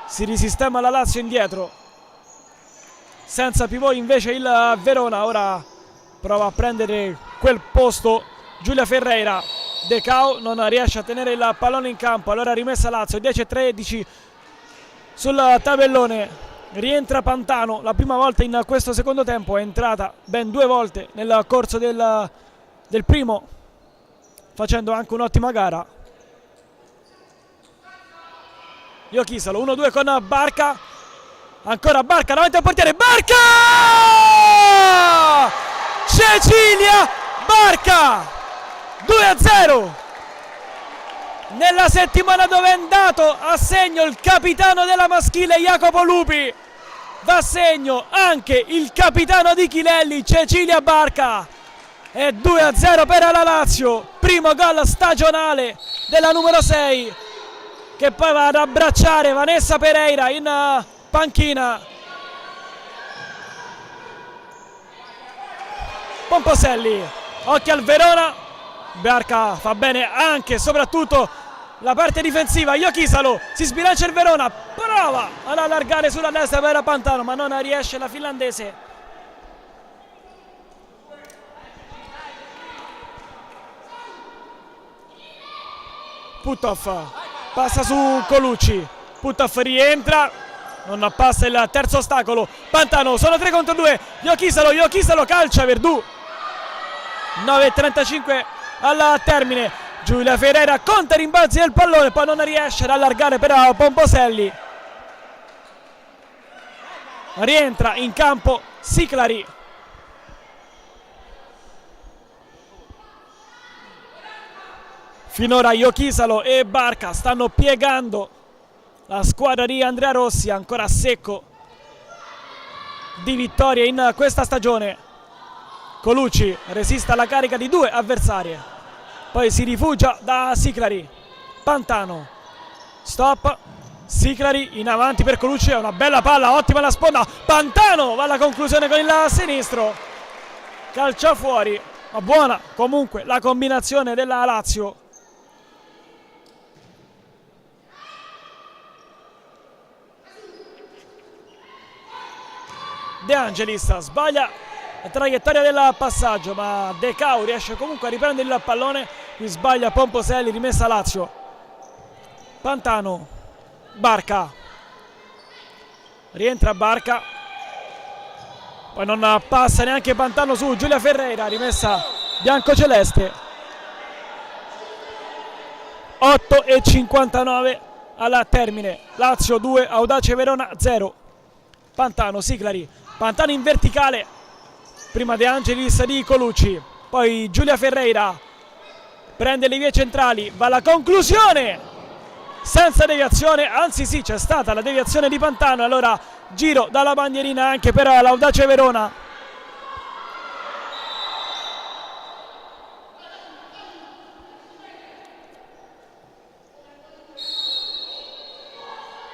si risistema la Lazio indietro, senza pivot invece il Verona. Ora prova a prendere quel posto Giulia Ferreira, Decao non riesce a tenere il pallone in campo, allora rimessa Lazio, 10-13 sul tabellone. Rientra Pantano, la prima volta in questo secondo tempo, è entrata ben 2 volte nel corso del primo, facendo anche un'ottima gara. Iochisalo 1-2 con Barca, ancora Barca davanti al portiere, Barca! Cecilia Barca 2-0 nella settimana dove è andato a segno il capitano della maschile Jacopo Lupi, va a segno anche il capitano di Chilelli Cecilia Barca, e 2-0 per la Lazio, primo gol stagionale della numero 6 che poi va ad abbracciare Vanessa Pereira in panchina. Pomposelli, occhio al Verona Barca fa bene anche e soprattutto la parte difensiva. Jokisalo, si sbilancia il Verona, prova ad allargare sulla destra per Pantano ma non riesce la finlandese. Puthoff passa su Colucci, Puthoff rientra, non passa il terzo ostacolo. Pantano, sono 3 contro 2, Jokisalo calcia, Verdù. 9:35 al termine, Giulia Ferreira conta rimbalzi del pallone, poi non riesce ad allargare per Pomposelli. Rientra in campo Siclari. Finora Jokisalo e Barca stanno piegando la squadra di Andrea Rossi, ancora a secco di vittorie in questa stagione. Colucci resiste alla carica di 2 avversarie, poi si rifugia da Siclari. Pantano, stop, Siclari in avanti per Colucci, è una bella palla, ottima la sponda. Pantano va alla conclusione con il sinistro, calcia fuori, ma buona comunque la combinazione della Lazio. De Angelis sbaglia la traiettoria del passaggio, ma De Cau riesce comunque a riprendere il pallone. Qui sbaglia Pomposelli, rimessa Lazio. Pantano, Barca, rientra Barca, poi non passa neanche Pantano su Giulia Ferreira, rimessa biancoceleste. 8:59 al termine, Lazio 2, Audace Verona 0. Pantano, Siclari, Pantano in verticale, prima De Angelis di Colucci, poi Giulia Ferreira prende le vie centrali, va alla conclusione senza deviazione, anzi sì, c'è stata la deviazione di Pantano, allora giro dalla bandierina anche per l'Audace Verona.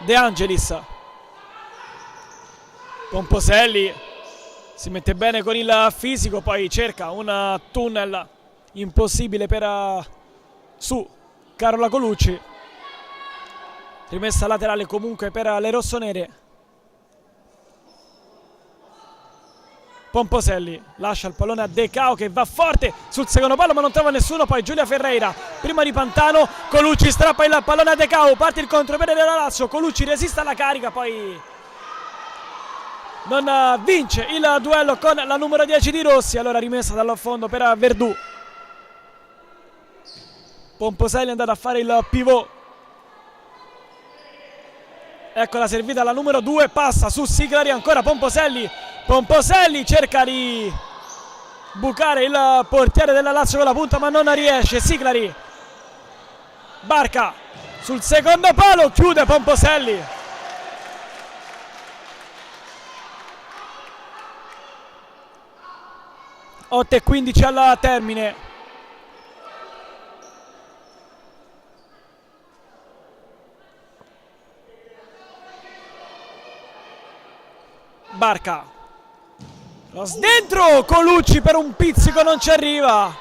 De Angelis, Pomposelli si mette bene con il fisico, poi cerca un tunnel impossibile per su Carola Colucci. Rimessa laterale comunque per le rossonere. Pomposelli lascia il pallone a De Cau che va forte sul secondo palo ma non trova nessuno, poi Giulia Ferreira prima di Pantano, Colucci strappa il pallone a De Cau, parte il contropiede della Lazio, Colucci resiste alla carica, poi non vince il duello con la numero 10 di Rossi, allora rimessa dal fondo per Verdù. Pomposelli è andato a fare il pivot, ecco la servita alla numero 2, passa su Siclari, ancora Pomposelli cerca di bucare il portiere della Lazio con la punta ma non riesce. Siclari, Barca sul secondo palo, chiude Pomposelli. Otto e 15 al termine. Barca, dentro, Colucci per un pizzico non ci arriva.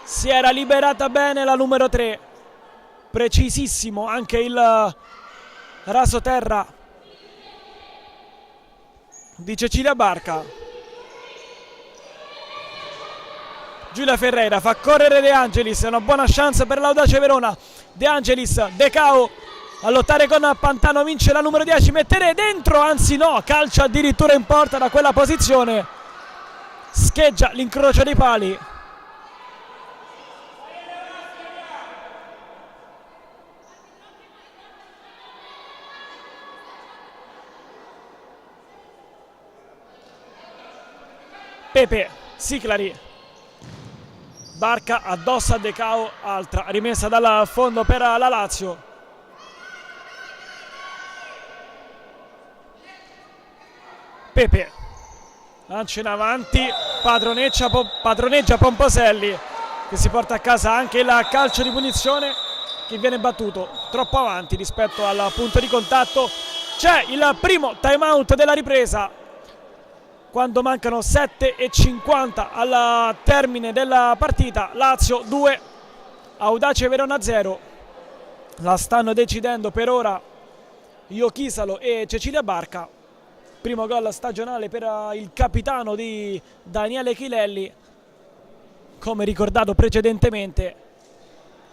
Si era liberata bene la numero 3, precisissimo anche il rasoterra di Cecilia Barca. Giulia Ferreira fa correre De Angelis, è una buona chance per l'Audace Verona. De Angelis, De Cau a lottare con Pantano, vince la numero 10, mettere dentro, anzi no, calcia addirittura in porta da quella posizione, scheggia l'incrocio dei pali. Pepe, Siclari, Barca addossa a De Cau, altra rimessa dal fondo per la Lazio. Pepe lancia in avanti, padroneggia Pomposelli che si porta a casa anche il calcio di punizione che viene battuto troppo avanti rispetto al punto di contatto. C'è il primo time out della ripresa. quando mancano 7:50 al termine della partita. Lazio 2, Audace Verona 0. La stanno decidendo per ora Iochisalo e Cecilia Barca. Primo gol stagionale per il capitano di Daniele Chilelli, come ricordato precedentemente,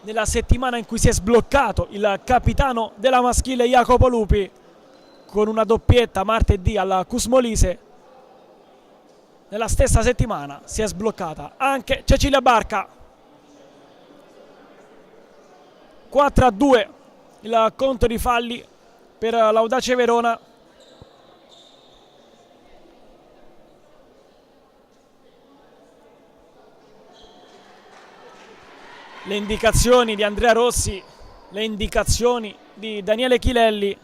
nella settimana in cui si è sbloccato il capitano della maschile Jacopo Lupi con una doppietta martedì alla Cusmolise. Nella stessa settimana si è sbloccata anche Cecilia Barca. 4-2 il conto di falli per l'Audace Verona. Le indicazioni di Andrea Rossi, le indicazioni di Daniele Chilelli.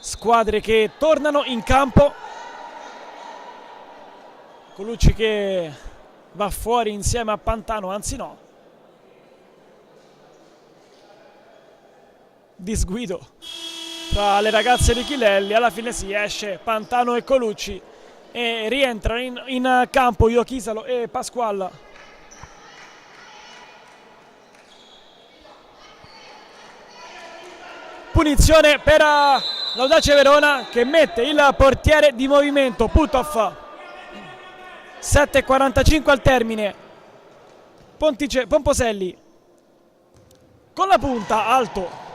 Squadre che tornano in campo. Colucci che va fuori insieme a Pantano, anzi no. Disguido tra le ragazze di Chilelli, alla fine si esce Pantano e Colucci e rientrano in campo Iochisalo e Pasqual. Punizione per l'Audace Verona che mette il portiere di movimento Putov. 7:45 al termine. Pomposelli con la punta, alto.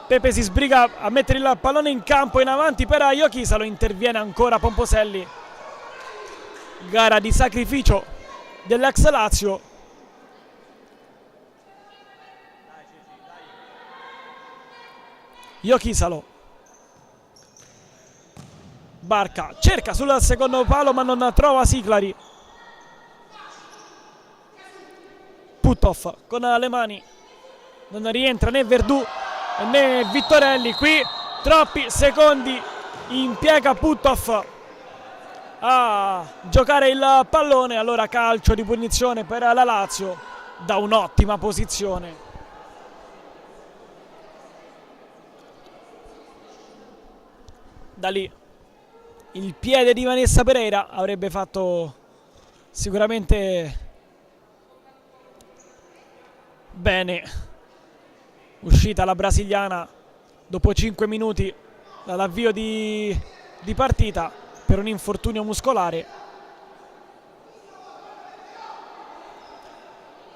Pepe si sbriga a mettere il pallone in campo in avanti per Iochisalo. Interviene ancora Pomposelli. Gara di sacrificio dell'ex Lazio. Iochisalo. Barca cerca sul secondo palo ma non trova Siclari. Putov con le mani. Non rientra né Verdù né Vittorelli. Qui troppi secondi impiega Putov a giocare il pallone. Allora calcio di punizione per la Lazio da un'ottima posizione. Da lì il piede di Vanessa Pereira avrebbe fatto sicuramente bene. Uscita la brasiliana dopo 5 minuti dall'avvio di partita per un infortunio muscolare.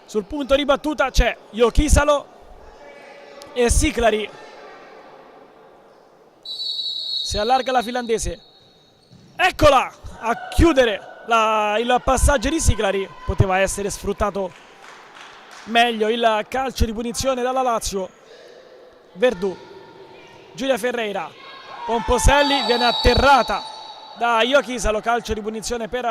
Sul punto di battuta c'è Iochisalo e Siclari. Si allarga la finlandese. Eccola a chiudere il passaggio di Siclari. Poteva essere sfruttato meglio il calcio di punizione dalla Lazio. Verdù, Giulia Ferreira, Pomposelli viene atterrata da Iochisalo. Calcio di punizione per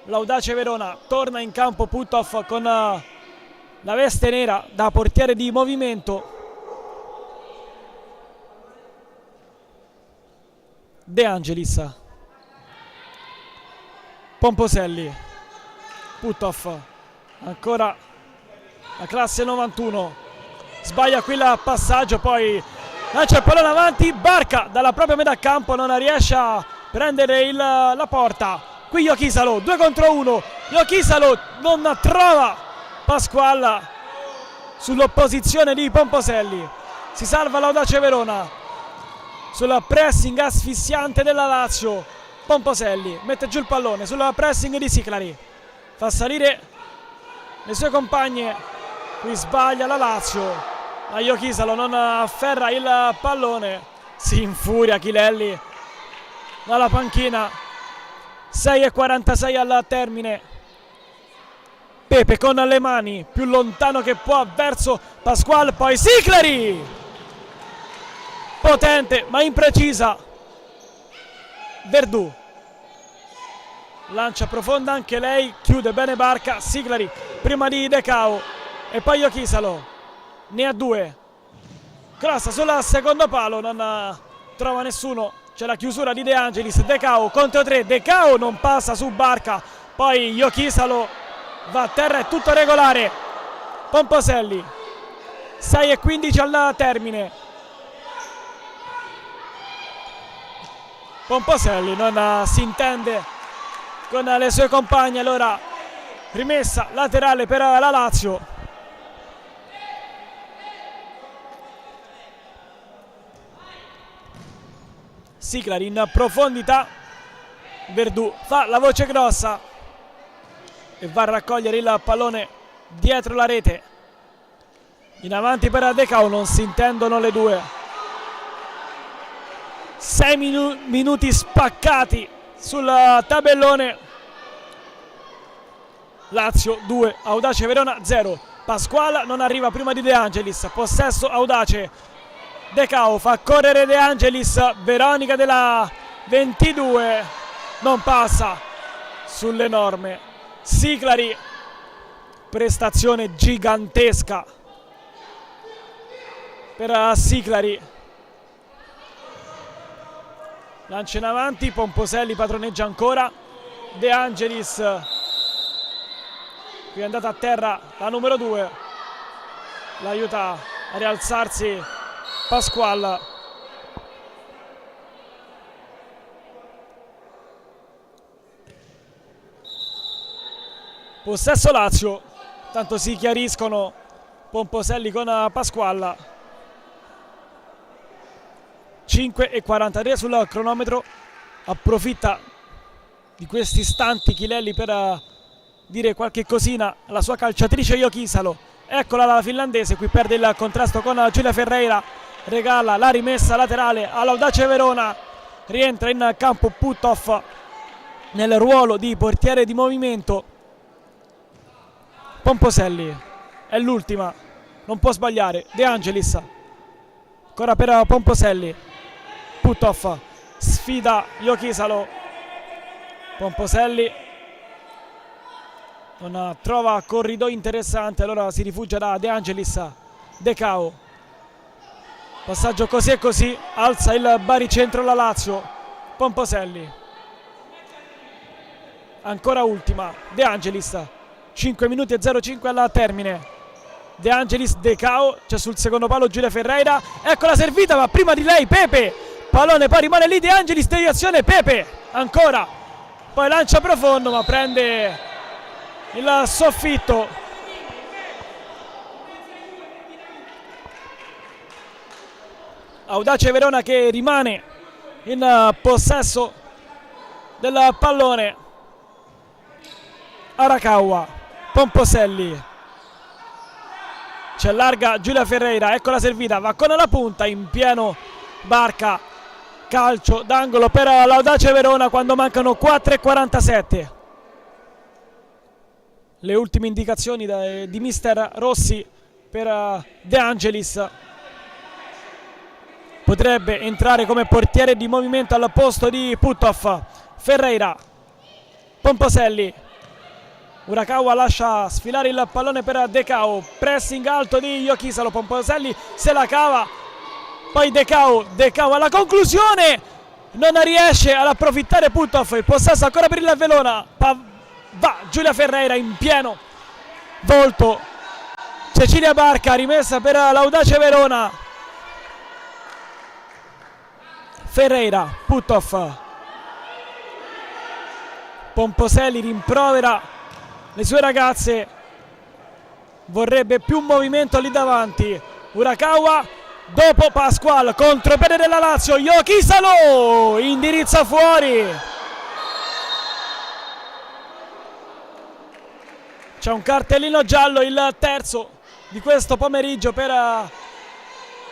l'Audace Verona. Torna in campo Putov con la veste nera da portiere di movimento. De Angelis, Pomposelli, Putov, ancora la classe 91, sbaglia qui il passaggio, poi lancia il pallone avanti. Barca dalla propria metà campo non riesce a prendere la porta. Qui Iochisalo 2 contro 1. Iochisalo non trova Pasqual sull'opposizione di Pomposelli. Si salva l'Audace Verona sul pressing asfissiante della Lazio. Pomposelli mette giù il pallone sul pressing di Siclari, fa salire le sue compagne. Qui sbaglia la Lazio, ma Iochisalo non afferra il pallone. Si infuria Chilelli dalla panchina. 6:46 al termine. Pepe con le mani più lontano che può verso Pasqual, poi Siclari potente ma imprecisa. Verdù lancia profonda anche lei, chiude bene Barca. Siclari prima di Decao e poi Iochisalo ne ha 2. Cross sul secondo palo, non trova nessuno. C'è la chiusura di De Angelis. Decao contro 3. Decao non passa su Barca, poi Iochisalo va a terra, è tutto regolare. Pomposelli 6:15 al termine. Pomposelli non si intende con le sue compagne, allora rimessa laterale per la Lazio. Siclari in profondità, Verdù fa la voce grossa e va a raccogliere il pallone dietro la rete. In avanti per De Cao, non si intendono le due. 6 minuti spaccati sul tabellone. Lazio 2, Audace Verona 0. Pasquale non arriva prima di De Angelis, possesso Audace. De Cao fa correre De Angelis, Veronica della 22 non passa sulle norme. Siclari, prestazione gigantesca per Siclari. Lancia in avanti, Pomposelli padroneggia ancora. De Angelis, qui è andata a terra la numero 2, l'aiuta a rialzarsi Pasquale. Possesso Lazio, tanto si chiariscono Pomposelli con Pasquale. 5:43 sul cronometro. Approfitta di questi istanti Chilelli per dire qualche cosina alla sua calciatrice Jokisalo. Eccola la finlandese, qui perde il contrasto con Giulia Ferreira, regala la rimessa laterale all'Audace Verona. Rientra in campo Puthoff nel ruolo di portiere di movimento. Pomposelli è l'ultima, non può sbagliare. De Angelis ancora per Pomposelli. Puthoff sfida Jokisalo. Pomposelli non trova corridoi interessanti, allora si rifugia da De Angelis. De Cao, passaggio così e così, alza il baricentro la Lazio. Pomposelli ancora ultima. De Angelis, 5 minuti e 05 al termine. De Angelis, De Cao, c'è sul secondo palo Giulia Ferreira, ecco la servita, ma prima di lei Pepe, pallone poi rimane lì. De Angelis, deviazione, Pepe ancora, poi lancia profondo ma prende il soffitto. Audace Verona che rimane in possesso del pallone. Arakawa, Pomposelli, c'è larga Giulia Ferreira, ecco la servita, va con la punta in pieno Barca, calcio d'angolo per l'Audace Verona quando mancano 4:47. Le ultime indicazioni di mister Rossi per De Angelis. Potrebbe entrare come portiere di movimento al posto di Puthoff. Ferreira, Pomposelli, Urakawa lascia sfilare il pallone per De Cao, pressing alto di Jokisalo. Pomposelli se la cava, poi De Cao alla conclusione non riesce ad approfittare Puthoff. Il possesso ancora per il Verona, va Giulia Ferreira in pieno volto. Cecilia Barca, rimessa per l'Audace Verona. Ferreira, Puthoff, Pomposelli rimprovera le sue ragazze, vorrebbe più movimento lì davanti. Urakawa, dopo Pasquale, contropiede della Lazio, Jokisalo indirizza fuori. C'è un cartellino giallo, il terzo di questo pomeriggio per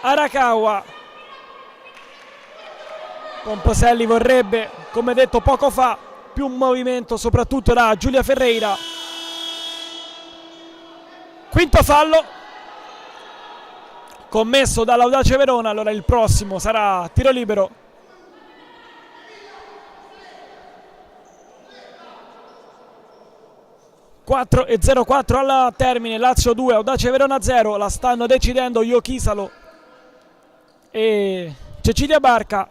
Arakawa. Pomposelli vorrebbe, come detto poco fa, più movimento soprattutto da Giulia Ferreira. Quinto fallo commesso dall'Audace Verona, allora il prossimo sarà tiro libero. (4:04 al termine). Lazio 2, Audace Verona 0. La stanno decidendo Jokisalo e Cecilia Barca.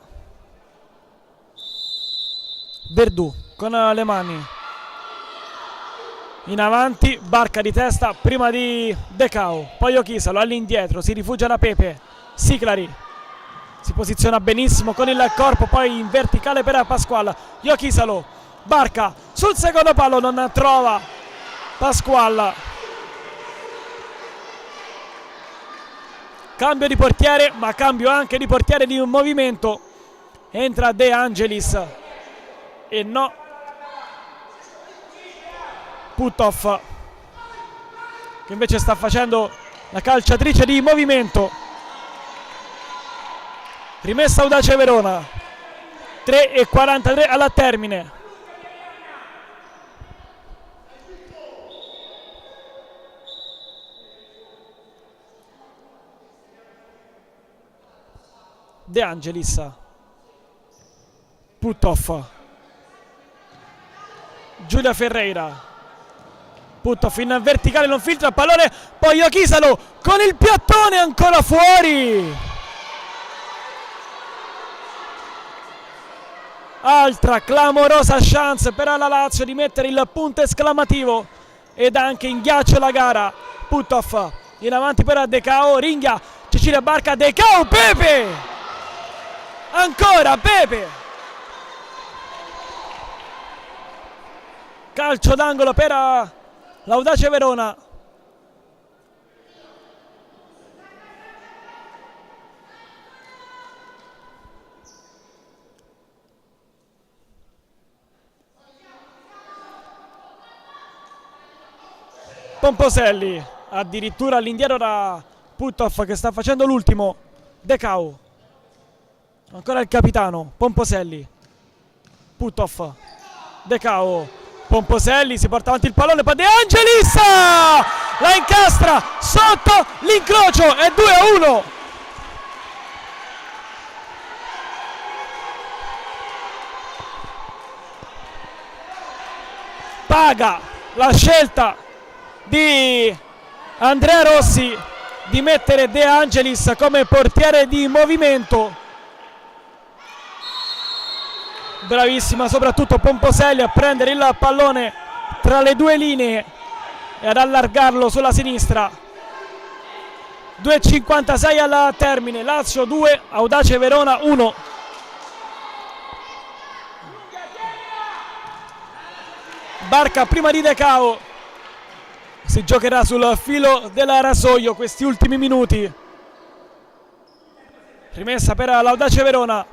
Verdù con le mani, in avanti, Barca di testa prima di Decao, poi Ochisalo all'indietro, si rifugia da Pepe, Siclari si posiziona benissimo con il corpo, poi in verticale per Pasquale, Ochisalo, Barca sul secondo palo, non trova Pasquale, cambio di portiere, ma cambio anche di portiere di un movimento, entra De Angelis e no, Puthoff che invece sta facendo la calciatrice di movimento. Rimessa Audace Verona, 3:43 alla termine. De Angelis, Puthoff, Giulia Ferreira, Puthoff in verticale, non filtra il pallone, poi Ochisalo con il piattone ancora fuori. Altra clamorosa chance per la Lazio di mettere il punto esclamativo ed anche in ghiaccio la gara. Puthoff in avanti per Decao, ringhia Cecilia Barca, Decao, Pepe, ancora Pepe, calcio d'angolo per l'Audace Verona. Pomposelli addirittura all'indietro da Puthoff che sta facendo l'ultimo. Decao, ancora il capitano Pomposelli, Puthoff, Decao, Pomposelli si porta avanti il pallone, poi De Angelis la incastra sotto l'incrocio, è 2-1. Paga la scelta di Andrea Rossi di mettere De Angelis come portiere di movimento. Bravissima soprattutto Pomposelli a prendere il pallone tra le due linee e ad allargarlo sulla sinistra. 2:56 al termine, Lazio 2, Audace Verona 1. Barca prima di Decao, si giocherà sul filo del rasoio questi ultimi minuti. Rimessa per l'Audace Verona.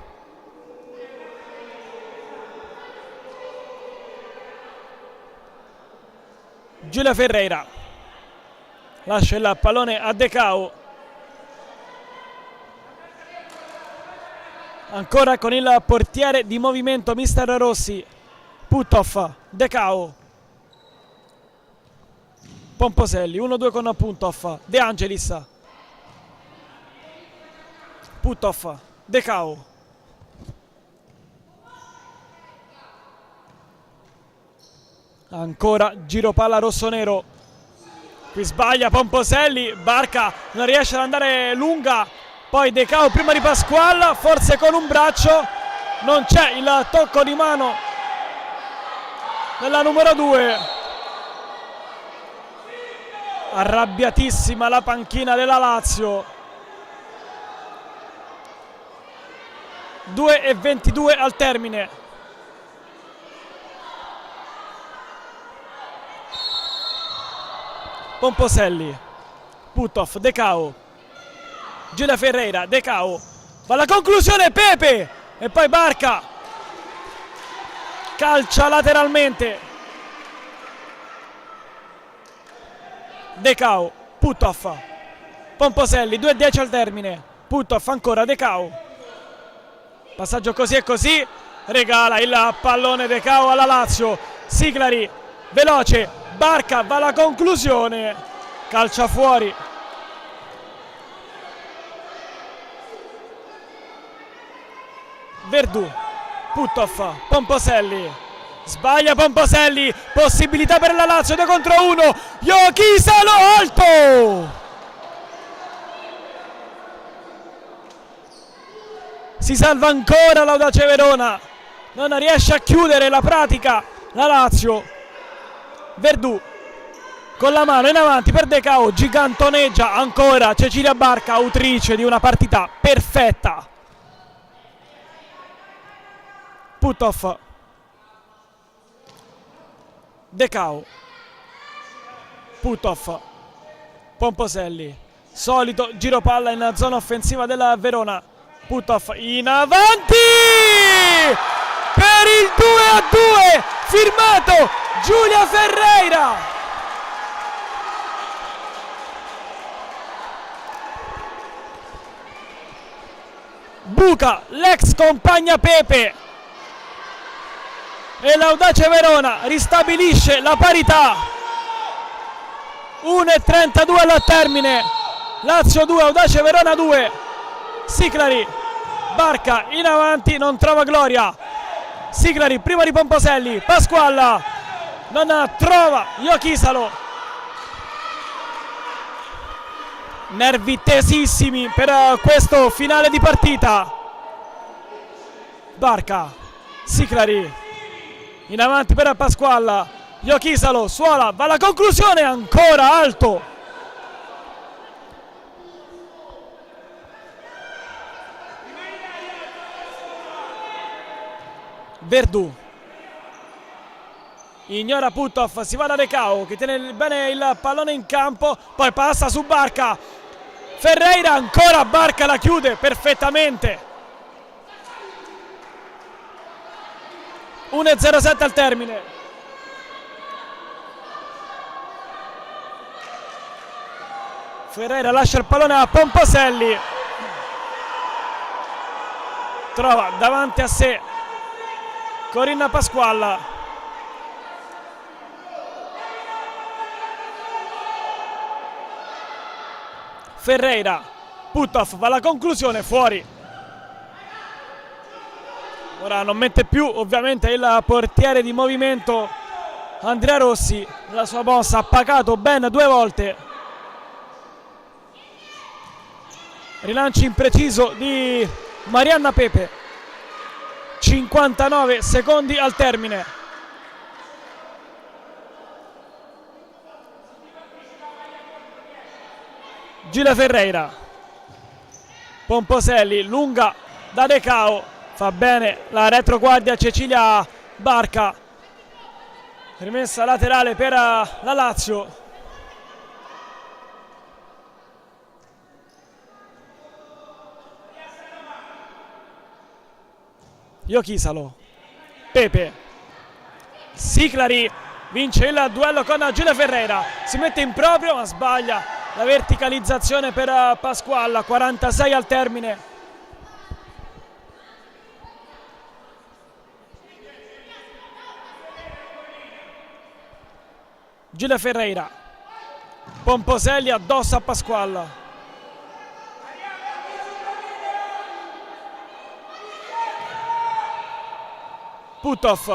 Giulia Ferreira lascia il pallone a Decao, ancora con il portiere di movimento mister Rossi. Puthoff, Decao, Pomposelli, 1-2 con Puthoff, De Angelis, Puthoff, Decao, ancora giro palla rossonero, qui sbaglia Pomposelli, Barca non riesce ad andare lunga, poi Decao prima di Pasquale, forse con un braccio, non c'è il tocco di mano della numero 2. Arrabbiatissima la panchina della Lazio. 2:22 al termine. Pomposelli, Puthoff, Decao, Giulia Ferreira, Decao, va alla conclusione Pepe e poi Barca calcia lateralmente. Decao, Puthoff, Pomposelli, 2:10 al termine. Puthoff ancora, Decao, passaggio così e così, regala il pallone Decao alla Lazio. Siclari veloce, Barca va alla conclusione, calcia fuori. Verdù, Puthoff, Pomposelli, sbaglia Pomposelli, possibilità per la Lazio, 2 contro 1, Ochisalo alto, si salva ancora l'Audace Verona, non riesce a chiudere la pratica la Lazio. Verdù, con la mano in avanti per De Cao, gigantoneggia ancora Cecilia Barca, autrice di una partita perfetta. Puthoff, De Cao, Puthoff, Pomposelli, solito giro palla in zona offensiva della Verona. Puthoff in avanti per il 2-2 firmato Giulia Ferreira. Buca, l'ex compagna Pepe, e l'Audace Verona ristabilisce la parità. 1:32 al termine. Lazio 2, Audace Verona 2. Siclari, Barca in avanti, non trova Gloria. Siclari prima di Pomposelli, Pasqualla non trova Iochisalo. Nervi tesissimi per questo finale di partita. Barca, Siclari in avanti per Pasqualla, Iochisalo, Suola, va alla conclusione, ancora alto. Verdù ignora Puthoff, si va da De Cao che tiene bene il pallone in campo, poi passa su Barca. Ferreira, ancora Barca la chiude perfettamente. 1:07 al termine. Ferreira lascia il pallone a Pomposelli, trova davanti a sé Corinna Pasqualla. Ferreira, Puthoff va alla conclusione, fuori. Ora non mette più ovviamente il portiere di movimento Andrea Rossi, la sua mossa ha pagato ben 2 volte. Rilancio impreciso di Marianna Pepe. 59 secondi al termine. Giulia Ferreira, Pomposelli, lunga da De Cao, fa bene la retroguardia Cecilia Barca. Rimessa laterale per la Lazio. Iochisalo, Pepe, Siclari vince il duello con Giulia Ferreira, si mette in proprio ma sbaglia la verticalizzazione per Pasqualla. 46 al termine. Giulia Ferreira, Pomposelli addosso a Pasqualla. Puthoff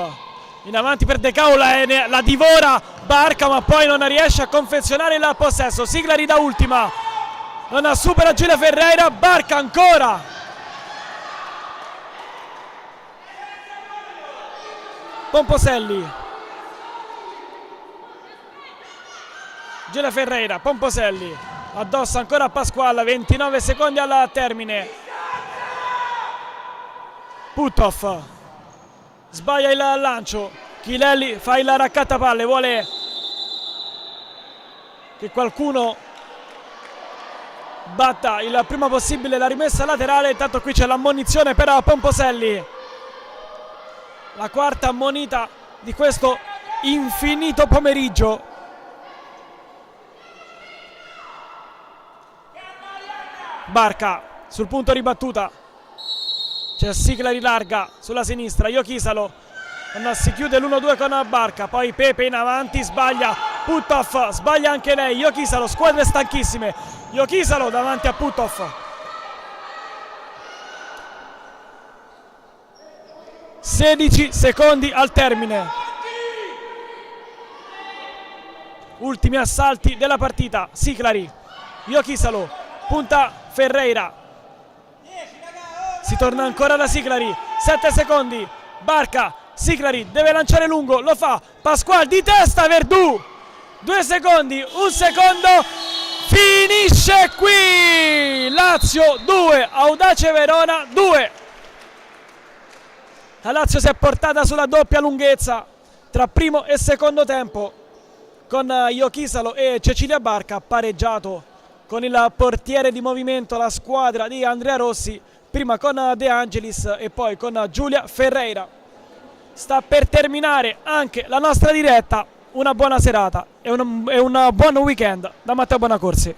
in avanti per De Cao, la divora Barca ma poi non riesce a confezionare il possesso. Siclari da ultima, non supera Giulia Ferreira. Barca ancora, Pomposelli, Giulia Ferreira, Pomposelli addosso ancora a Pasqualla. 29 secondi al termine. Puthoff sbaglia il lancio, Chilelli fa il raccattapalle, vuole che qualcuno batta il prima possibile la rimessa laterale. Intanto qui c'è l'ammonizione per Pomposelli, la quarta ammonita di questo infinito pomeriggio. Barca sul punto ribattuta, c'è Siclari larga sulla sinistra, Iochisalo si chiude l'1-2 con Barca, poi Pepe in avanti, sbaglia Puthoff, sbaglia anche lei. Iochisalo, squadre stanchissime, Iochisalo davanti a Puthoff. 16 secondi al termine. Ultimi assalti della partita. Siclari, Iochisalo, punta Ferreira, si torna ancora da Siclari. 7 secondi, Barca, Siclari deve lanciare lungo, lo fa Pasquale di testa, Verdù 2 secondi, 1 secondo, finisce qui. Lazio 2, Audace Verona 2. La Lazio si è portata sulla doppia lunghezza tra primo e secondo tempo, con Iochisalo e Cecilia Barca, ha pareggiato con il portiere di movimento, la squadra di Andrea Rossi, prima con De Angelis e poi con Giulia Ferreira. Sta per terminare anche la nostra diretta. Una buona serata e un buon weekend da Matteo Bonacorsi.